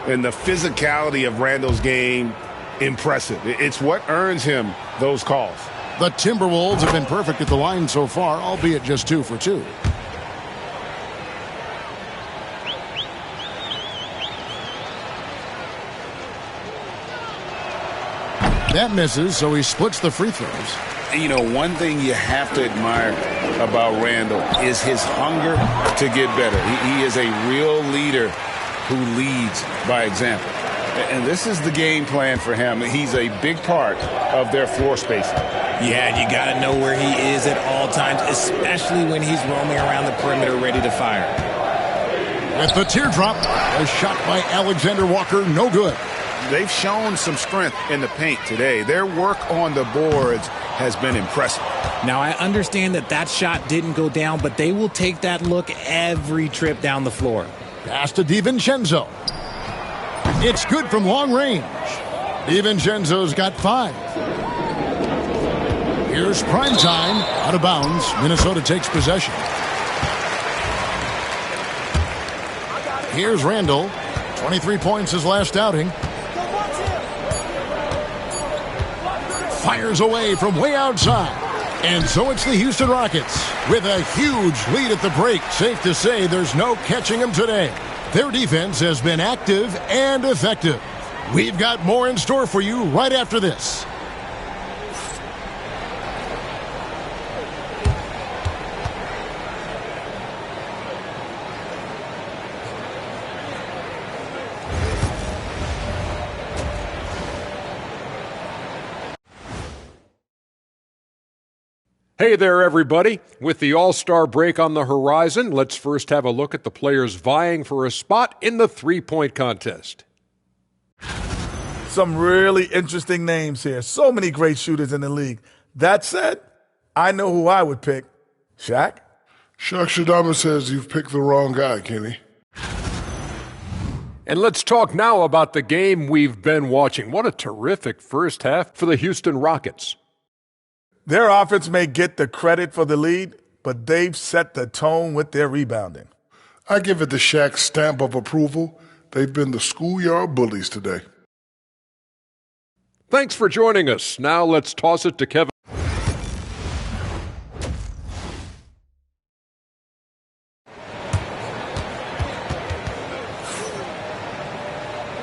Speaker 14: And the physicality of Randall's game, impressive. It's what earns him those calls.
Speaker 13: The Timberwolves have been perfect at the line so far, albeit just 2 for 2. That misses, so he splits the free throws.
Speaker 14: And you know, one thing you have to admire about Randall is his hunger to get better. He is a real leader who leads by example. And this is the game plan for him. He's a big part of their floor spacing.
Speaker 15: Yeah, you got to know where he is at all times, especially when he's roaming around the perimeter ready to fire.
Speaker 13: With the teardrop, a shot by Alexander Walker, no good.
Speaker 14: They've shown some strength in the paint today. Their work on the boards has been impressive.
Speaker 15: Now, I understand that shot didn't go down, but they will take that look every trip down the floor.
Speaker 13: Pass to DiVincenzo. It's good from long range. DiVincenzo's got 5. Here's prime time. Out of bounds. Minnesota takes possession. Here's Randall. 23 points his last outing. Fires away from way outside. And so it's the Houston Rockets with a huge lead at the break. Safe to say there's no catching them today. Their defense has been active and effective. We've got more in store for you right after this.
Speaker 5: Hey there, everybody. With the All-Star break on the horizon, let's first have a look at the players vying for a spot in the three-point contest.
Speaker 6: Some really interesting names here. So many great shooters in the league. That said, I know who I would pick. Shaq?
Speaker 7: Shaq Shadama says you've picked the wrong guy, Kenny.
Speaker 5: And let's talk now about the game we've been watching. What a terrific first half for the Houston Rockets.
Speaker 6: Their offense may get the credit for the lead, but they've set the tone with their rebounding.
Speaker 7: I give it the Shaq stamp of approval. They've been the schoolyard bullies today.
Speaker 5: Thanks for joining us. Now let's toss it to Kevin.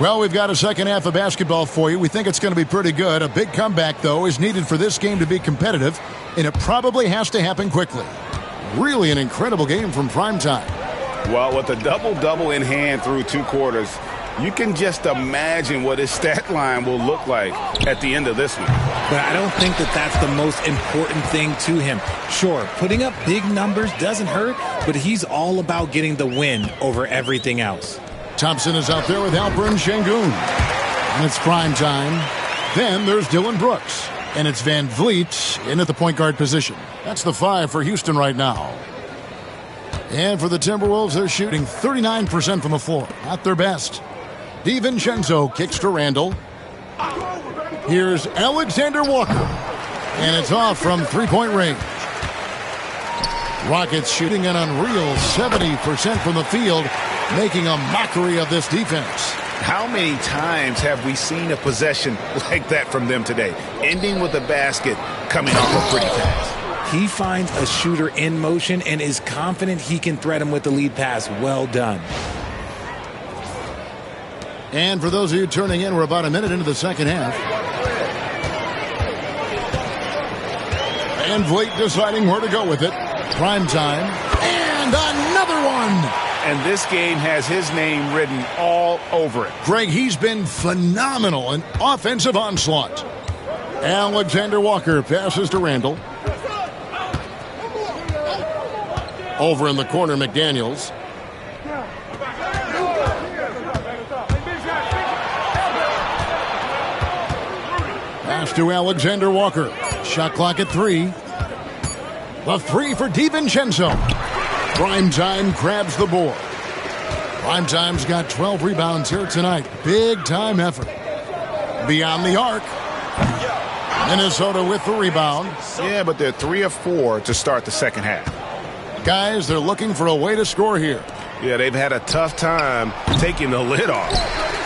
Speaker 13: Well, we've got a second half of basketball for you. We think it's going to be pretty good. A big comeback, though, is needed for this game to be competitive, and it probably has to happen quickly. Really an incredible game from primetime.
Speaker 14: Well, with a double-double in hand through 2 quarters, you can just imagine what his stat line will look like at the end of this one.
Speaker 15: But I don't think that's the most important thing to him. Sure, putting up big numbers doesn't hurt, but he's all about getting the win over everything else.
Speaker 13: Thompson is out there with Alperen Şengün. And it's prime time. Then there's Dylan Brooks. And it's Van Vliet in at the point guard position. That's the 5 for Houston right now. And for the Timberwolves, they're shooting 39% from the floor. Not their best. DiVincenzo kicks to Randall. Here's Alexander Walker. And it's off from 3-point range. Rockets shooting an unreal 70% from the field, making a mockery of this defense.
Speaker 14: How many times have we seen a possession like that from them today, ending with a basket coming off a pretty pass?
Speaker 15: He finds a shooter in motion and is confident he can thread him with the lead pass. Well done.
Speaker 13: And for those of you turning in, we're about a minute into the second half. And Vliet deciding where to go with it. Prime time. And another one.
Speaker 14: And this game has his name written all over it.
Speaker 13: Greg, he's been phenomenal in offensive onslaught. Alexander Walker passes to Randall. Over in the corner, McDaniels. Pass to Alexander Walker. Shot clock at 3. The 3 for DiVincenzo. Primetime grabs the board. Primetime's got 12 rebounds here tonight. Big time effort. Beyond the arc. Minnesota with the rebound.
Speaker 14: Yeah, but they're 3 of 4 to start the second half.
Speaker 13: Guys, they're looking for a way to score here.
Speaker 11: Yeah, they've had a tough time taking the lid off.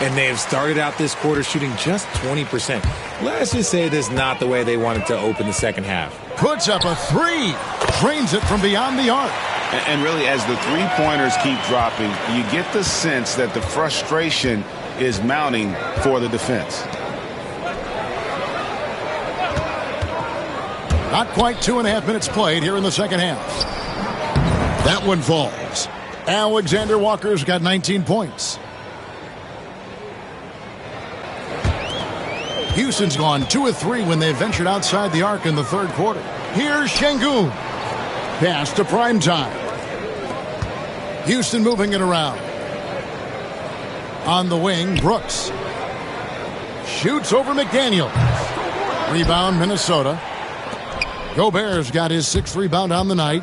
Speaker 15: And they have started out this quarter shooting just 20%. Let's just say this is not the way they wanted to open the second half.
Speaker 13: Puts up a 3. Drains it from beyond the arc.
Speaker 14: And really, as the three-pointers keep dropping, you get the sense that the frustration is mounting for the defense.
Speaker 13: Not quite 2.5 minutes played here in the second half. That one falls. Alexander Walker's got 19 points. Houston's gone 2 of 3 when they ventured outside the arc in the third quarter. Here's Şengün. Pass to Primetime. Houston moving it around. On the wing, Brooks. Shoots over McDaniels. Rebound, Minnesota. Gobert's got his 6th rebound on the night.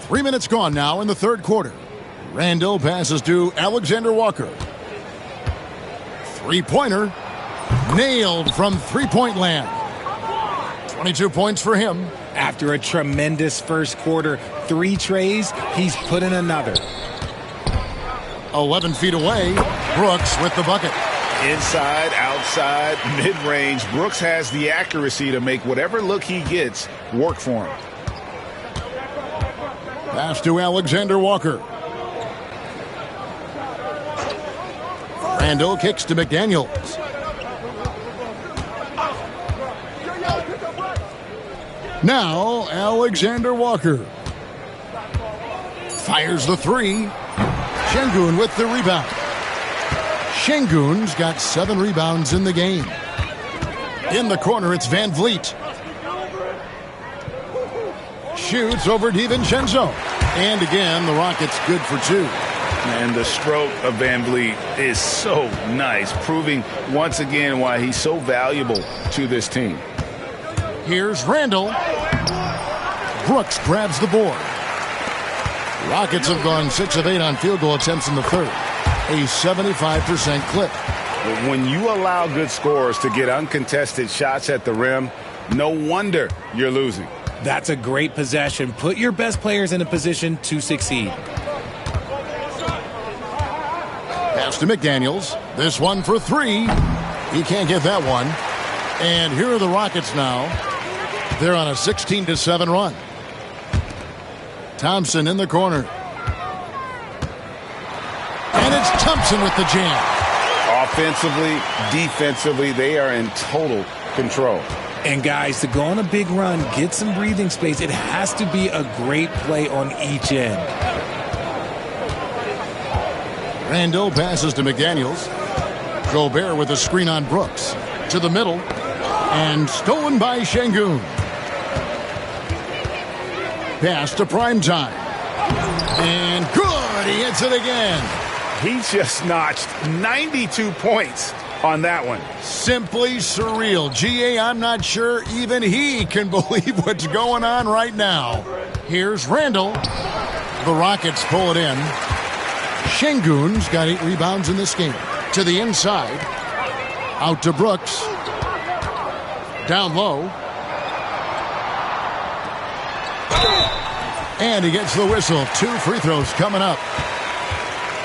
Speaker 13: 3 minutes gone now in the third quarter. Randall passes to Alexander Walker. Three-pointer. Nailed from three-point land. 22 points for him.
Speaker 15: After a tremendous first quarter, 3 trays, he's put in another.
Speaker 13: 11 feet away, Brooks with the bucket.
Speaker 14: Inside, outside, mid-range, Brooks has the accuracy to make whatever look he gets work for him.
Speaker 13: Pass to Alexander Walker. Randall kicks to McDaniels. Now, Alexander Walker. Fires the 3. Şengün with the rebound. Şengün's got 7 rebounds in the game. In the corner, it's Van Vliet. Shoots over DiVincenzo. And again, the Rockets good for 2.
Speaker 14: And the stroke of Van Vliet is so nice, proving once again why he's so valuable to this team.
Speaker 13: Here's Randall. Brooks grabs the board. Rockets have gone 6 of 8 on field goal attempts in the third. A 75% clip.
Speaker 14: When you allow good scorers to get uncontested shots at the rim, no wonder you're losing.
Speaker 15: That's a great possession. Put your best players in a position to succeed.
Speaker 13: Pass to McDaniels. This one for 3. He can't get that one. And here are the Rockets now. They're on a 16-7 run. Thompson in the corner. And it's Thompson with the jam.
Speaker 14: Offensively, defensively, they are in total control.
Speaker 15: And guys, to go on a big run, get some breathing space, it has to be a great play on each end.
Speaker 13: Randall passes to McDaniels. Gobert with a screen on Brooks. To the middle. And stolen by Şengün. Pass to Primetime. And good! He hits it again.
Speaker 14: He just notched 92 points on that one.
Speaker 13: Simply surreal. G.A., I'm not sure even he can believe what's going on right now. Here's Randall. The Rockets pull it in. Şengün's got 8 rebounds in this game. To the inside. Out to Brooks. Down low. And he gets the whistle. 2 free throws coming up.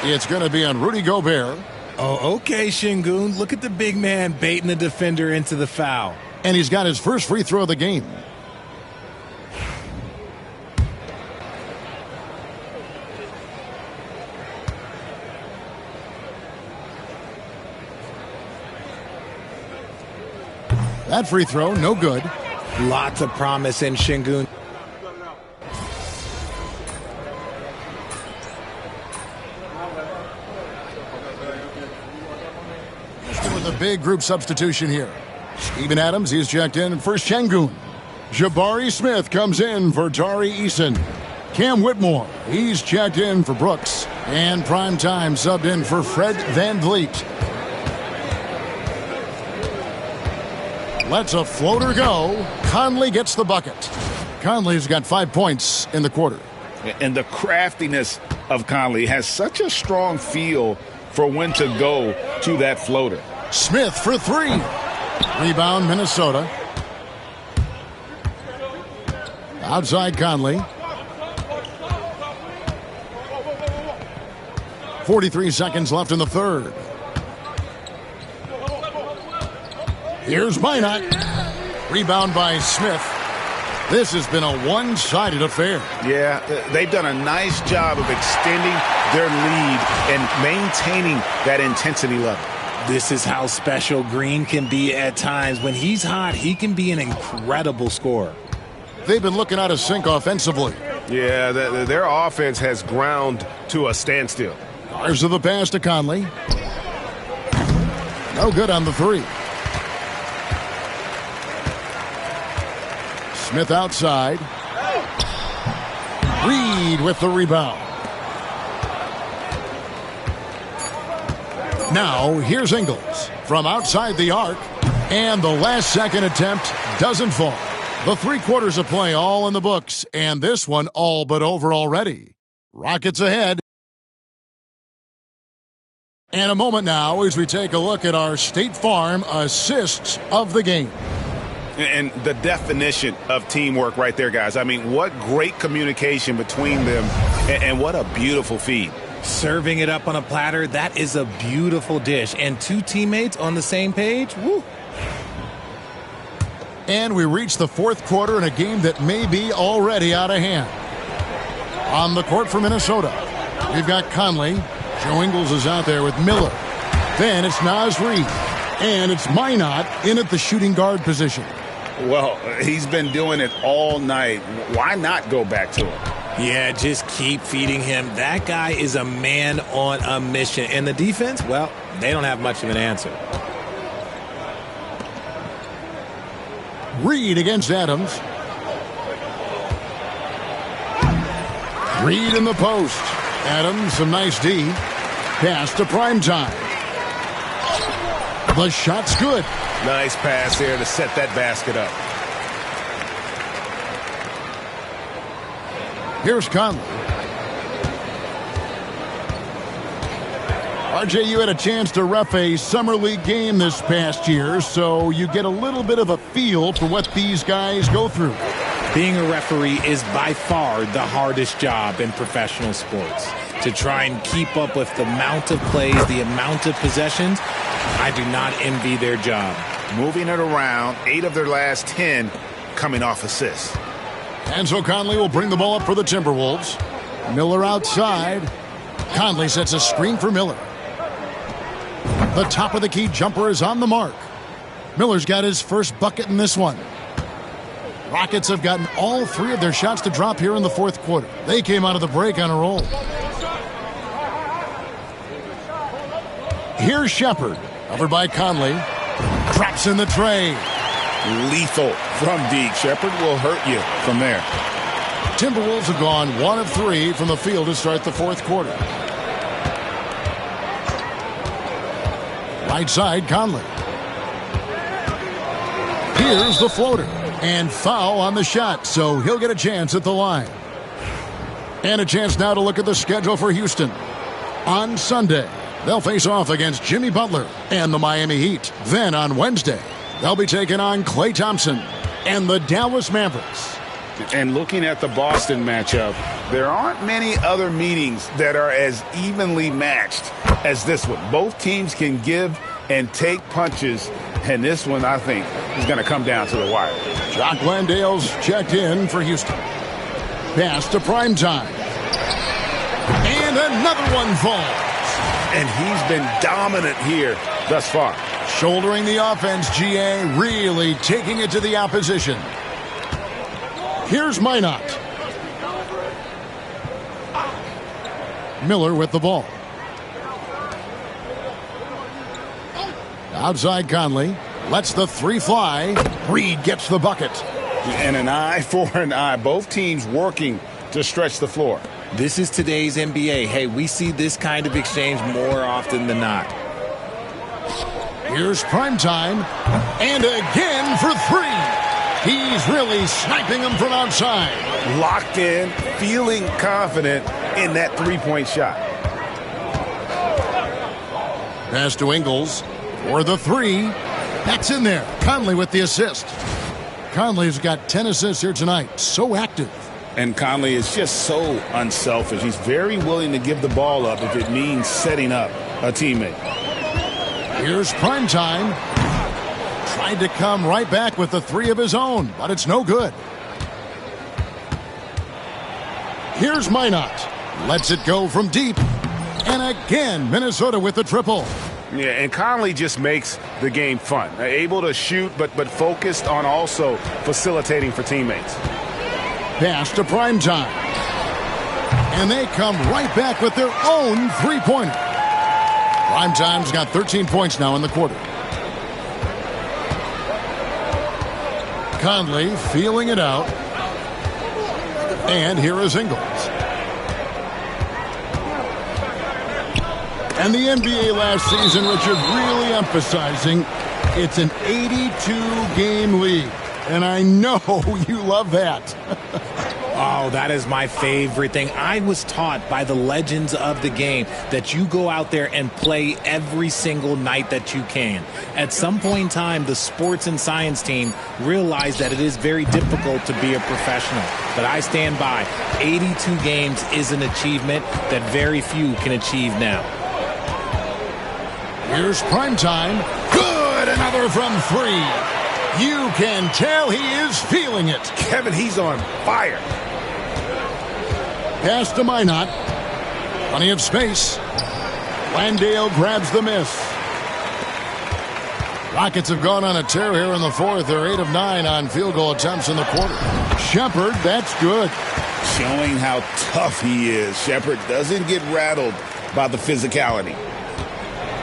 Speaker 13: It's going to be on Rudy Gobert.
Speaker 15: Oh, okay, Şengün. Look at the big man baiting the defender into the foul.
Speaker 13: And he's got his first free throw of the game. That free throw, no good.
Speaker 15: Lots of promise in Şengün. With a big group substitution here. Steven Adams, he's checked in for Şengün.
Speaker 13: Jabari Smith comes in for Tari Eason. Cam Whitmore, he's checked in for Brooks. And Primetime subbed in for Fred Van Vliet. Lets a floater go. Conley gets the bucket. Conley's got 5 points in the quarter.
Speaker 14: And the craftiness of Conley has such a strong feel for when to go to that floater.
Speaker 13: Smith for 3. Rebound, Minnesota. Outside Conley. 43 seconds left in the third. Here's Minot. Rebound by Smith. This has been a one-sided affair.
Speaker 14: Yeah, they've done a nice job of extending their lead and maintaining that intensity level.
Speaker 15: This is how special Green can be at times. When he's hot, he can be an incredible scorer.
Speaker 13: They've been looking out of sync offensively.
Speaker 11: Yeah, their offense has ground to a standstill.
Speaker 13: Fires of the pass to Conley. No good on the 3. Smith outside. Reed with the rebound. Now, here's Ingles from outside the arc. And the last second attempt doesn't fall. The 3 quarters of play all in the books. And this one all but over already. Rockets ahead. And a moment now as we take a look at our State Farm assists of the game.
Speaker 14: And the definition of teamwork right there, guys. I mean, what great communication between them, and what a beautiful feed.
Speaker 15: Serving it up on a platter, that is a beautiful dish. And 2 teammates on the same page, woo.
Speaker 13: And we reach the 4th quarter in a game that may be already out of hand. On the court for Minnesota, we've got Conley. Joe Ingles is out there with Miller. Then it's Naz Reid. And it's Minot in at the shooting guard position.
Speaker 14: Well, he's been doing it all night. Why not go back to him?
Speaker 15: Yeah, just keep feeding him. That guy is a man on a mission. And the defense, well, they don't have much of an answer.
Speaker 13: Reed against Adams. Reed in the post. Adams, some nice D. Pass to Primetime. The shot's good.
Speaker 11: Nice pass there to set that basket up.
Speaker 13: Here's Conley. RJ, you had a chance to ref a Summer League game this past year, so you get a little bit of a feel for what these guys go through.
Speaker 15: Being a referee is by far the hardest job in professional sports. To try and keep up with the amount of plays, the amount of possessions, I do not envy their job.
Speaker 14: Moving it around, 8 of their last 10 coming off assists.
Speaker 13: And so Conley will bring the ball up for the Timberwolves. Miller outside. Conley sets a screen for Miller. The top of the key jumper is on the mark. Miller's got his first bucket in this one. Rockets have gotten all 3 of their shots to drop here in the 4th quarter. They came out of the break on a roll. Here's Shepard, covered by Conley. Drops in the tray.
Speaker 14: Lethal from deep. Shepard will hurt you from there.
Speaker 13: Timberwolves have gone 1 of 3 from the field to start the 4th quarter. Right side, Conley. Here's the floater. And foul on the shot, so he'll get a chance at the line. And a chance now to look at the schedule for Houston. On Sunday, they'll face off against Jimmy Butler and the Miami Heat. Then on Wednesday, they'll be taking on Klay Thompson and the Dallas Mavericks.
Speaker 14: And looking at the Boston matchup, there aren't many other meetings that are as evenly matched as this one. Both teams can give and take punches, and this one, I think, is going to come down to the wire.
Speaker 13: Jock Landale's checked in for Houston. Pass to Primetime. And another one falls.
Speaker 14: And he's been dominant here thus far.
Speaker 13: Shouldering the offense, GA, really taking it to the opposition. Here's Minot. Miller with the ball. Outside Conley. Lets the 3 fly. Reed gets the bucket.
Speaker 14: And an eye for an eye. Both teams working to stretch the floor.
Speaker 15: This is today's NBA. Hey, we see this kind of exchange more often than not.
Speaker 13: Here's Primetime, and again for three. He's really sniping them from outside.
Speaker 14: Locked in, feeling confident in that three-point shot.
Speaker 13: Pass to Ingles for the three. That's in there. Conley with the assist. Conley's got 10 assists here tonight. So active.
Speaker 14: And Conley is just so unselfish. He's very willing to give the ball up if it means setting up a teammate.
Speaker 13: Here's Primetime. Tried to come right back with the three of his own, but it's no good. Here's Minot. Lets it go from deep. And again, Minnesota with the triple.
Speaker 14: Yeah, and Conley just makes the game fun. Able to shoot, but focused on also facilitating for teammates.
Speaker 13: Pass to Primetime. And they come right back with their own three-pointer. Primetime's got 13 points now in the quarter. Conley feeling it out. And here is Ingles. And the NBA last season, Richard, really emphasizing it's an 82-game league. And I know you love that.
Speaker 15: Oh, that is my favorite thing. I was taught by the legends of the game that you go out there and play every single night that you can. At some point in time, the sports and science team realized that it is very difficult to be a professional. But I stand by. 82 games is an achievement that very few can achieve now.
Speaker 13: Here's Primetime. Good! Another from three. You can tell he is feeling it.
Speaker 14: Kevin, he's on fire.
Speaker 13: Pass to Minot. Plenty of space. Landale grabs the miss. Rockets have gone on a tear here in the fourth. They're 8 of 9 on field goal attempts in the quarter. Shepard, that's good.
Speaker 14: Showing how tough he is. Shepard doesn't get rattled by the physicality.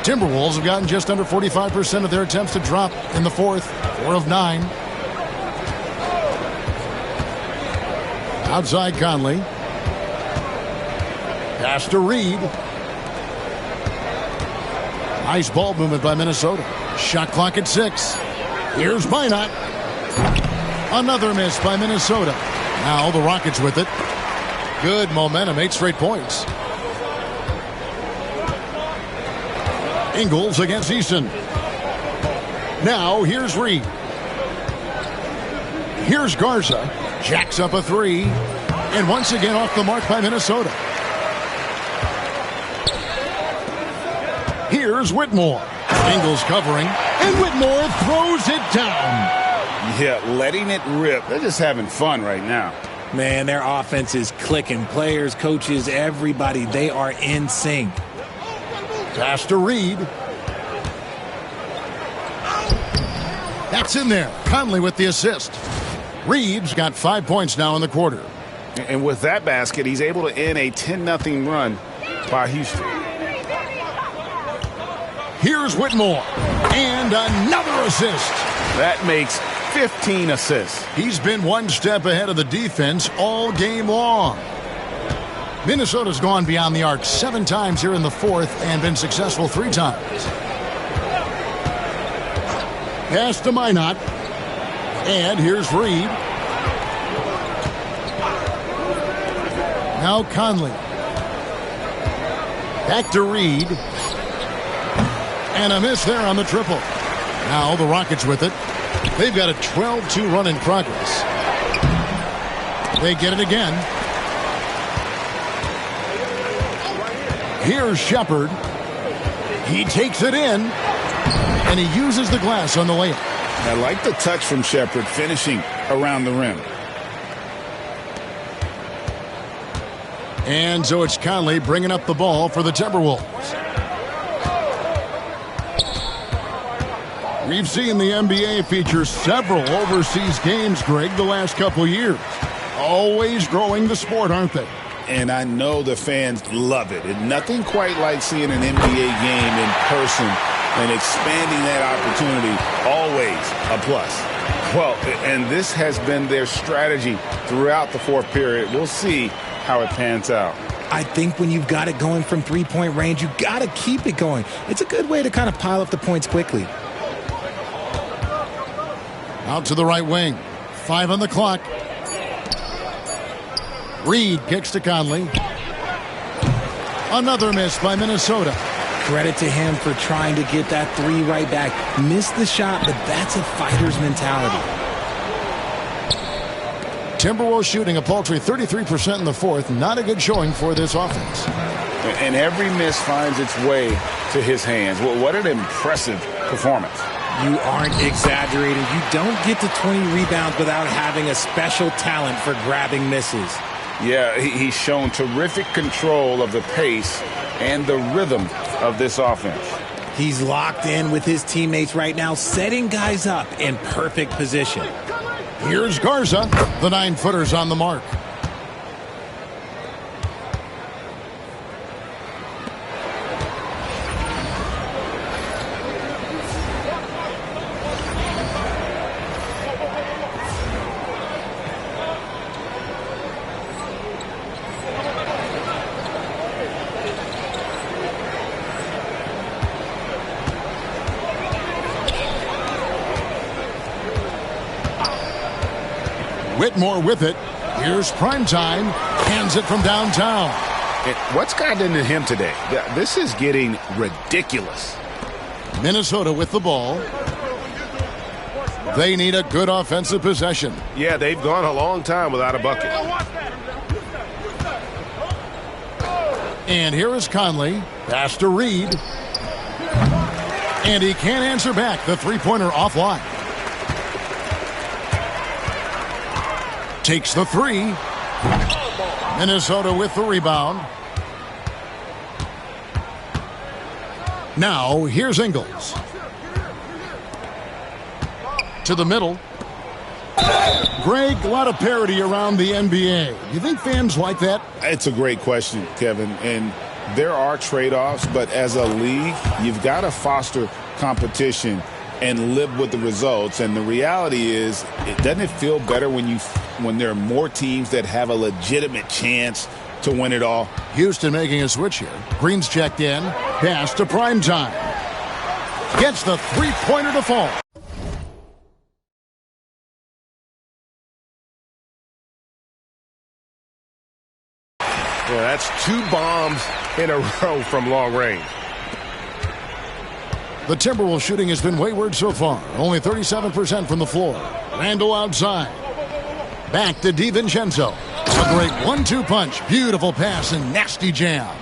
Speaker 13: Timberwolves have gotten just under 45% of their attempts to drop in the fourth. 4 of 9. Outside Conley. Pass to Reed. Nice ball movement by Minnesota. Shot clock at 6. Here's Minot. Another miss by Minnesota. Now the Rockets with it. Good momentum, 8 straight points. Ingles against Eason. Now here's Reed. Here's Garza. Jacks up a 3. And once again off the mark by Minnesota. Here's Whitmore. Ingles covering. And Whitmore throws it down.
Speaker 14: Yeah, letting it rip. They're just having fun right now.
Speaker 15: Man, their offense is clicking. Players, coaches, everybody, they are in sync.
Speaker 13: Pass to Reed. That's in there. Conley with the assist. Reed's got 5 points now in the quarter.
Speaker 14: And with that basket, he's able to end a 10-0 run by Houston.
Speaker 13: Here's Whitmore. And another assist.
Speaker 14: That makes 15 assists.
Speaker 13: He's been one step ahead of the defense all game long. Minnesota's gone beyond the arc 7 times here in the fourth and been successful 3 times. Pass to Minot. And here's Reed. Now Conley. Back to Reed. And a miss there on the triple. Now the Rockets with it. They've got a 12-2 run in progress. They get it again. Here's Shepard. He takes it in. And he uses the glass on the layup.
Speaker 14: I like the touch from Shepard finishing around the rim.
Speaker 13: And so it's Conley bringing up the ball for the Timberwolves. We've seen the NBA feature several overseas games, Greg, the last couple years. Always growing the sport, aren't they?
Speaker 14: And I know the fans love it. And nothing quite like seeing an NBA game in person and expanding that opportunity. Always a plus. Well, and this has been their strategy throughout the fourth period. We'll see how it pans out.
Speaker 15: I think when you've got it going from three-point range, you've got to keep it going. It's a good way to kind of pile up the points quickly.
Speaker 13: Out to the right wing. 5 on the clock. Reed kicks to Conley. Another miss by Minnesota.
Speaker 15: Credit to him for trying to get that three right back. Missed the shot, but that's a fighter's mentality.
Speaker 13: Timberwolves shooting a paltry 33% in the fourth. Not a good showing for this offense.
Speaker 14: And every miss finds its way to his hands. Well, what an impressive performance.
Speaker 15: You aren't exaggerating. You don't get to 20 rebounds without having a special talent for grabbing misses.
Speaker 14: Yeah, he's shown terrific control of the pace and the rhythm of this offense.
Speaker 15: He's locked in with his teammates right now, setting guys up in perfect position.
Speaker 13: Here's Garza. The 9-footer's on the mark. Whitmore with it. Here's Primetime. Hands it from downtown.
Speaker 14: What's gotten into him today? This is getting ridiculous.
Speaker 13: Minnesota with the ball. They need a good offensive possession.
Speaker 11: Yeah, they've gone a long time without a bucket.
Speaker 13: And here is Conley. Pass to Reed. And he can't answer back. The three-pointer offline. Takes the three. Minnesota with the rebound. Now, here's Ingles. To the middle. Greg, a lot of parity around the NBA. You think fans like that?
Speaker 14: It's a great question, Kevin. And there are trade-offs, but as a league, you've got to foster competition and live with the results. And the reality is, doesn't it feel better when there are more teams that have a legitimate chance to win it all?
Speaker 13: Houston making a switch here. Green's checked in. Pass to Primetime. Gets the three-pointer to fall.
Speaker 11: Yeah, that's 2 bombs in a row from long range.
Speaker 13: The Timberwolves shooting has been wayward so far. Only 37% from the floor. Randall outside. Back to DiVincenzo. A great 1-2 punch. Beautiful pass and nasty jam.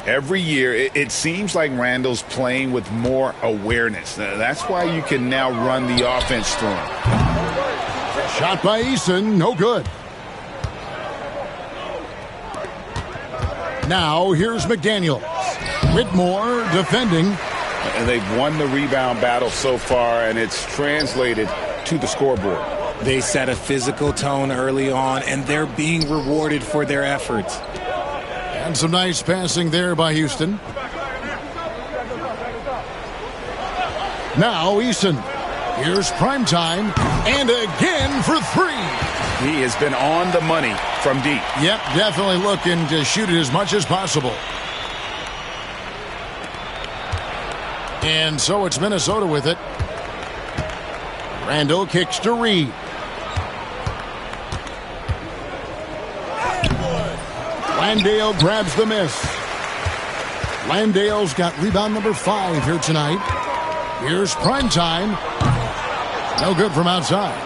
Speaker 14: Every year, it seems like Randall's playing with more awareness. That's why you can now run the offense through him.
Speaker 13: Shot by Eason. No good. Now, here's McDaniels. Whitmore defending.
Speaker 14: And they've won the rebound battle so far, and it's translated to the scoreboard.
Speaker 15: They set a physical tone early on, and they're being rewarded for their efforts.
Speaker 13: And some nice passing there by Houston. Now Eason. Here's Primetime. And again for 3.
Speaker 14: He has been on the money from deep.
Speaker 13: Yep, definitely looking to shoot it as much as possible. And so it's Minnesota with it. Randall kicks to Reed. Landale grabs the miss. Landale's got rebound number 5 here tonight. Here's Primetime. No good from outside.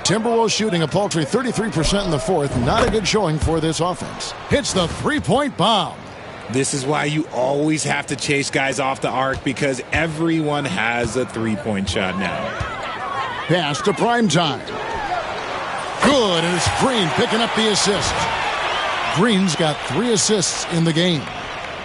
Speaker 13: Timberwolves shooting a paltry 33% in the fourth. Not a good showing for this offense. Hits the three-point bomb.
Speaker 15: This is why you always have to chase guys off the arc, because everyone has a three-point shot now.
Speaker 13: Pass to Primetime. Good, and it's Green picking up the assist. Green's got 3 assists in the game.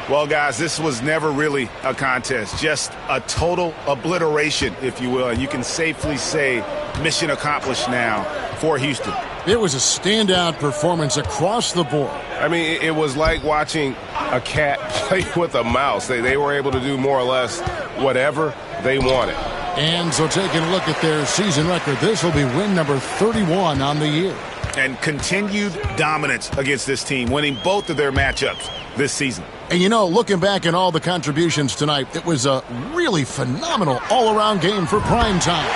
Speaker 14: Well, guys, this was never really a contest, just a total obliteration, if you will. And you can safely say mission accomplished now for Houston.
Speaker 13: It was a standout performance across the board.
Speaker 11: I mean, it was like watching a cat play with a mouse. They were able to do more or less whatever they wanted.
Speaker 13: And so taking a look at their season record, this will be win number 31 on the year.
Speaker 14: And continued dominance against this team, winning both of their matchups this season.
Speaker 13: And you know, looking back at all the contributions tonight, it was a really phenomenal all-around game for prime time.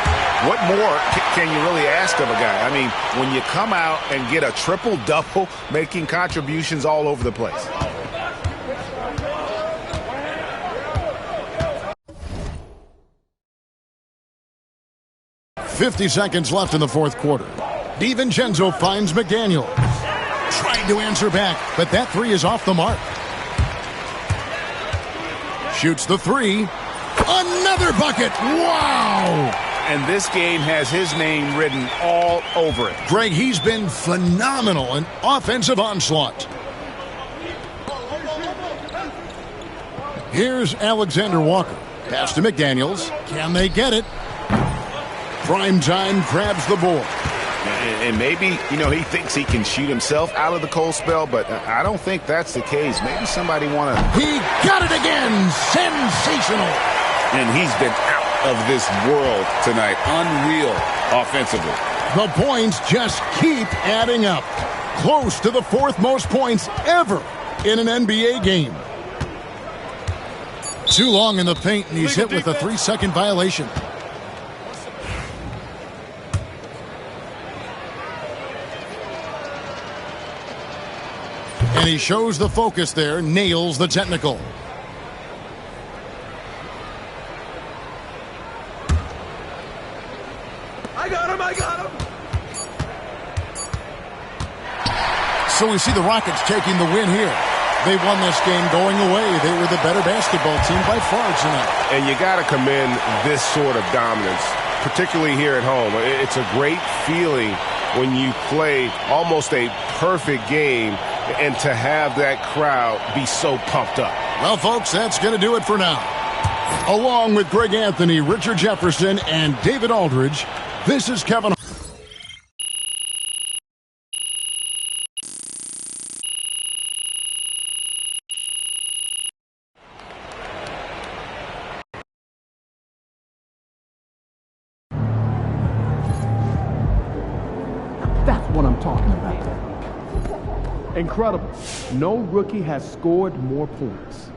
Speaker 14: What more can you really ask of a guy? I mean, when you come out and get a triple-double, making contributions all over the place.
Speaker 13: .50 seconds left in the fourth quarter. DiVincenzo finds McDaniel. Trying to answer back, but that three is off the mark. Shoots the three. Another bucket. Wow!
Speaker 14: And this game has his name written all over it.
Speaker 13: Greg, he's been phenomenal in offensive onslaught. Here's Alexander Walker. Pass to McDaniels. Can they get it? Prime time grabs the board.
Speaker 14: And maybe, you know, he thinks he can shoot himself out of the cold spell, but I don't think that's the case. Maybe somebody want to...
Speaker 13: He got it again! Sensational!
Speaker 14: And he's been out of this world tonight. Unreal offensively.
Speaker 13: The points just keep adding up. Close to the fourth most points ever in an NBA game. Too long in the paint, and he's hit with a 3-second violation. And he shows the focus there, nails the technical.
Speaker 12: I got him!
Speaker 13: So we see the Rockets taking the win here. They won this game going away. They were the better basketball team by far tonight.
Speaker 11: And you got to commend this sort of dominance, particularly here at home. It's a great feeling when you play almost a perfect game and to have that crowd be so pumped up.
Speaker 13: Well, folks, that's going to do it for now. Along with Greg Anthony, Richard Jefferson, and David Aldridge, this is Kevin.
Speaker 9: That's what I'm talking about. Incredible. No rookie has scored more points.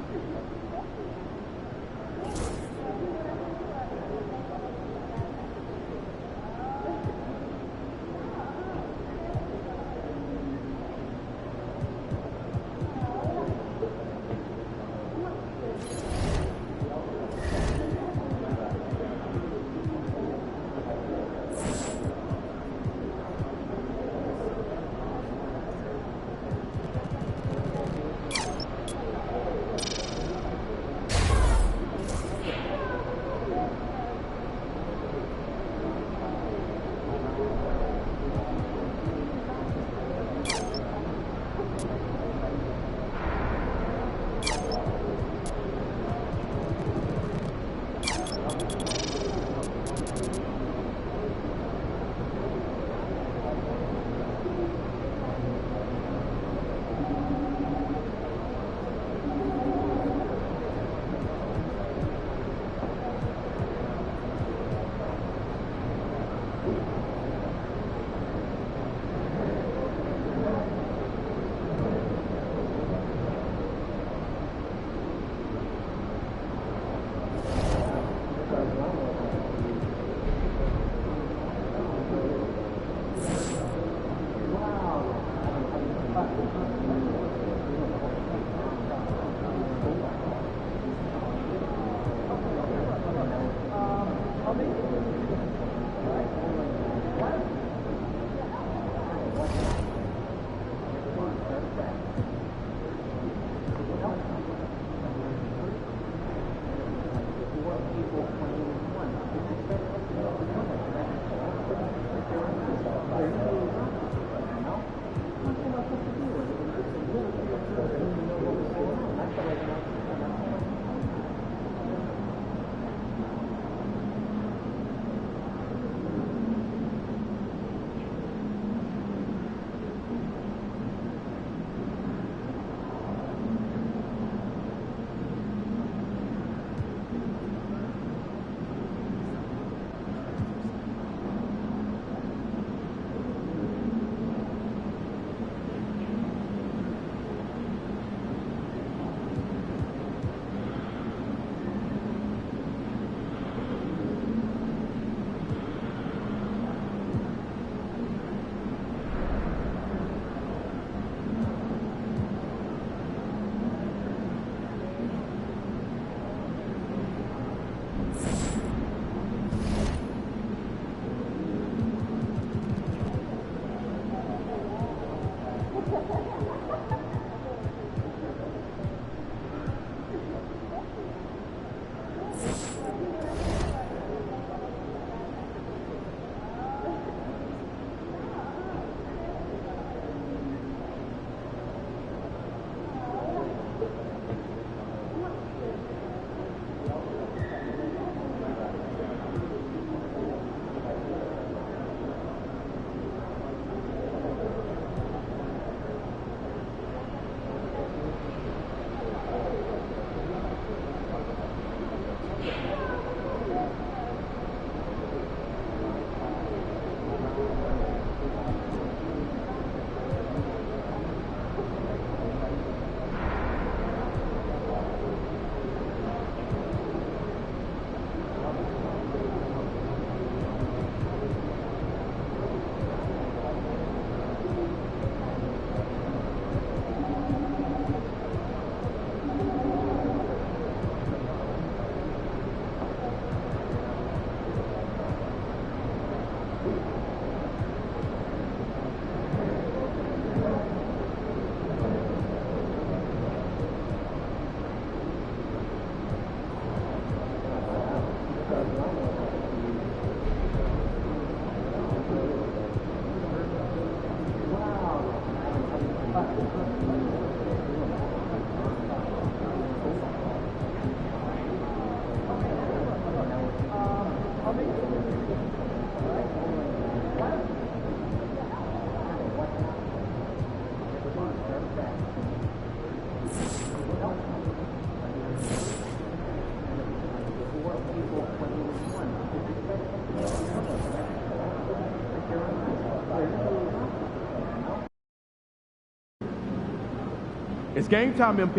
Speaker 9: It's game time, MP.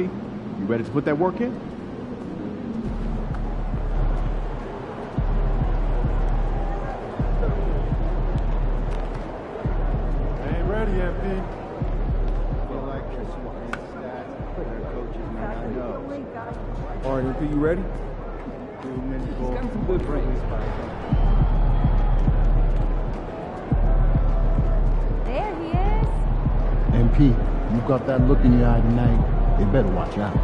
Speaker 9: You ready to put that work in?
Speaker 8: Ain't ready, MP.
Speaker 9: All right, MP, you ready?
Speaker 8: He's got some good brains.
Speaker 10: There he is.
Speaker 17: MP, you got that look in your eye tonight. They better watch out.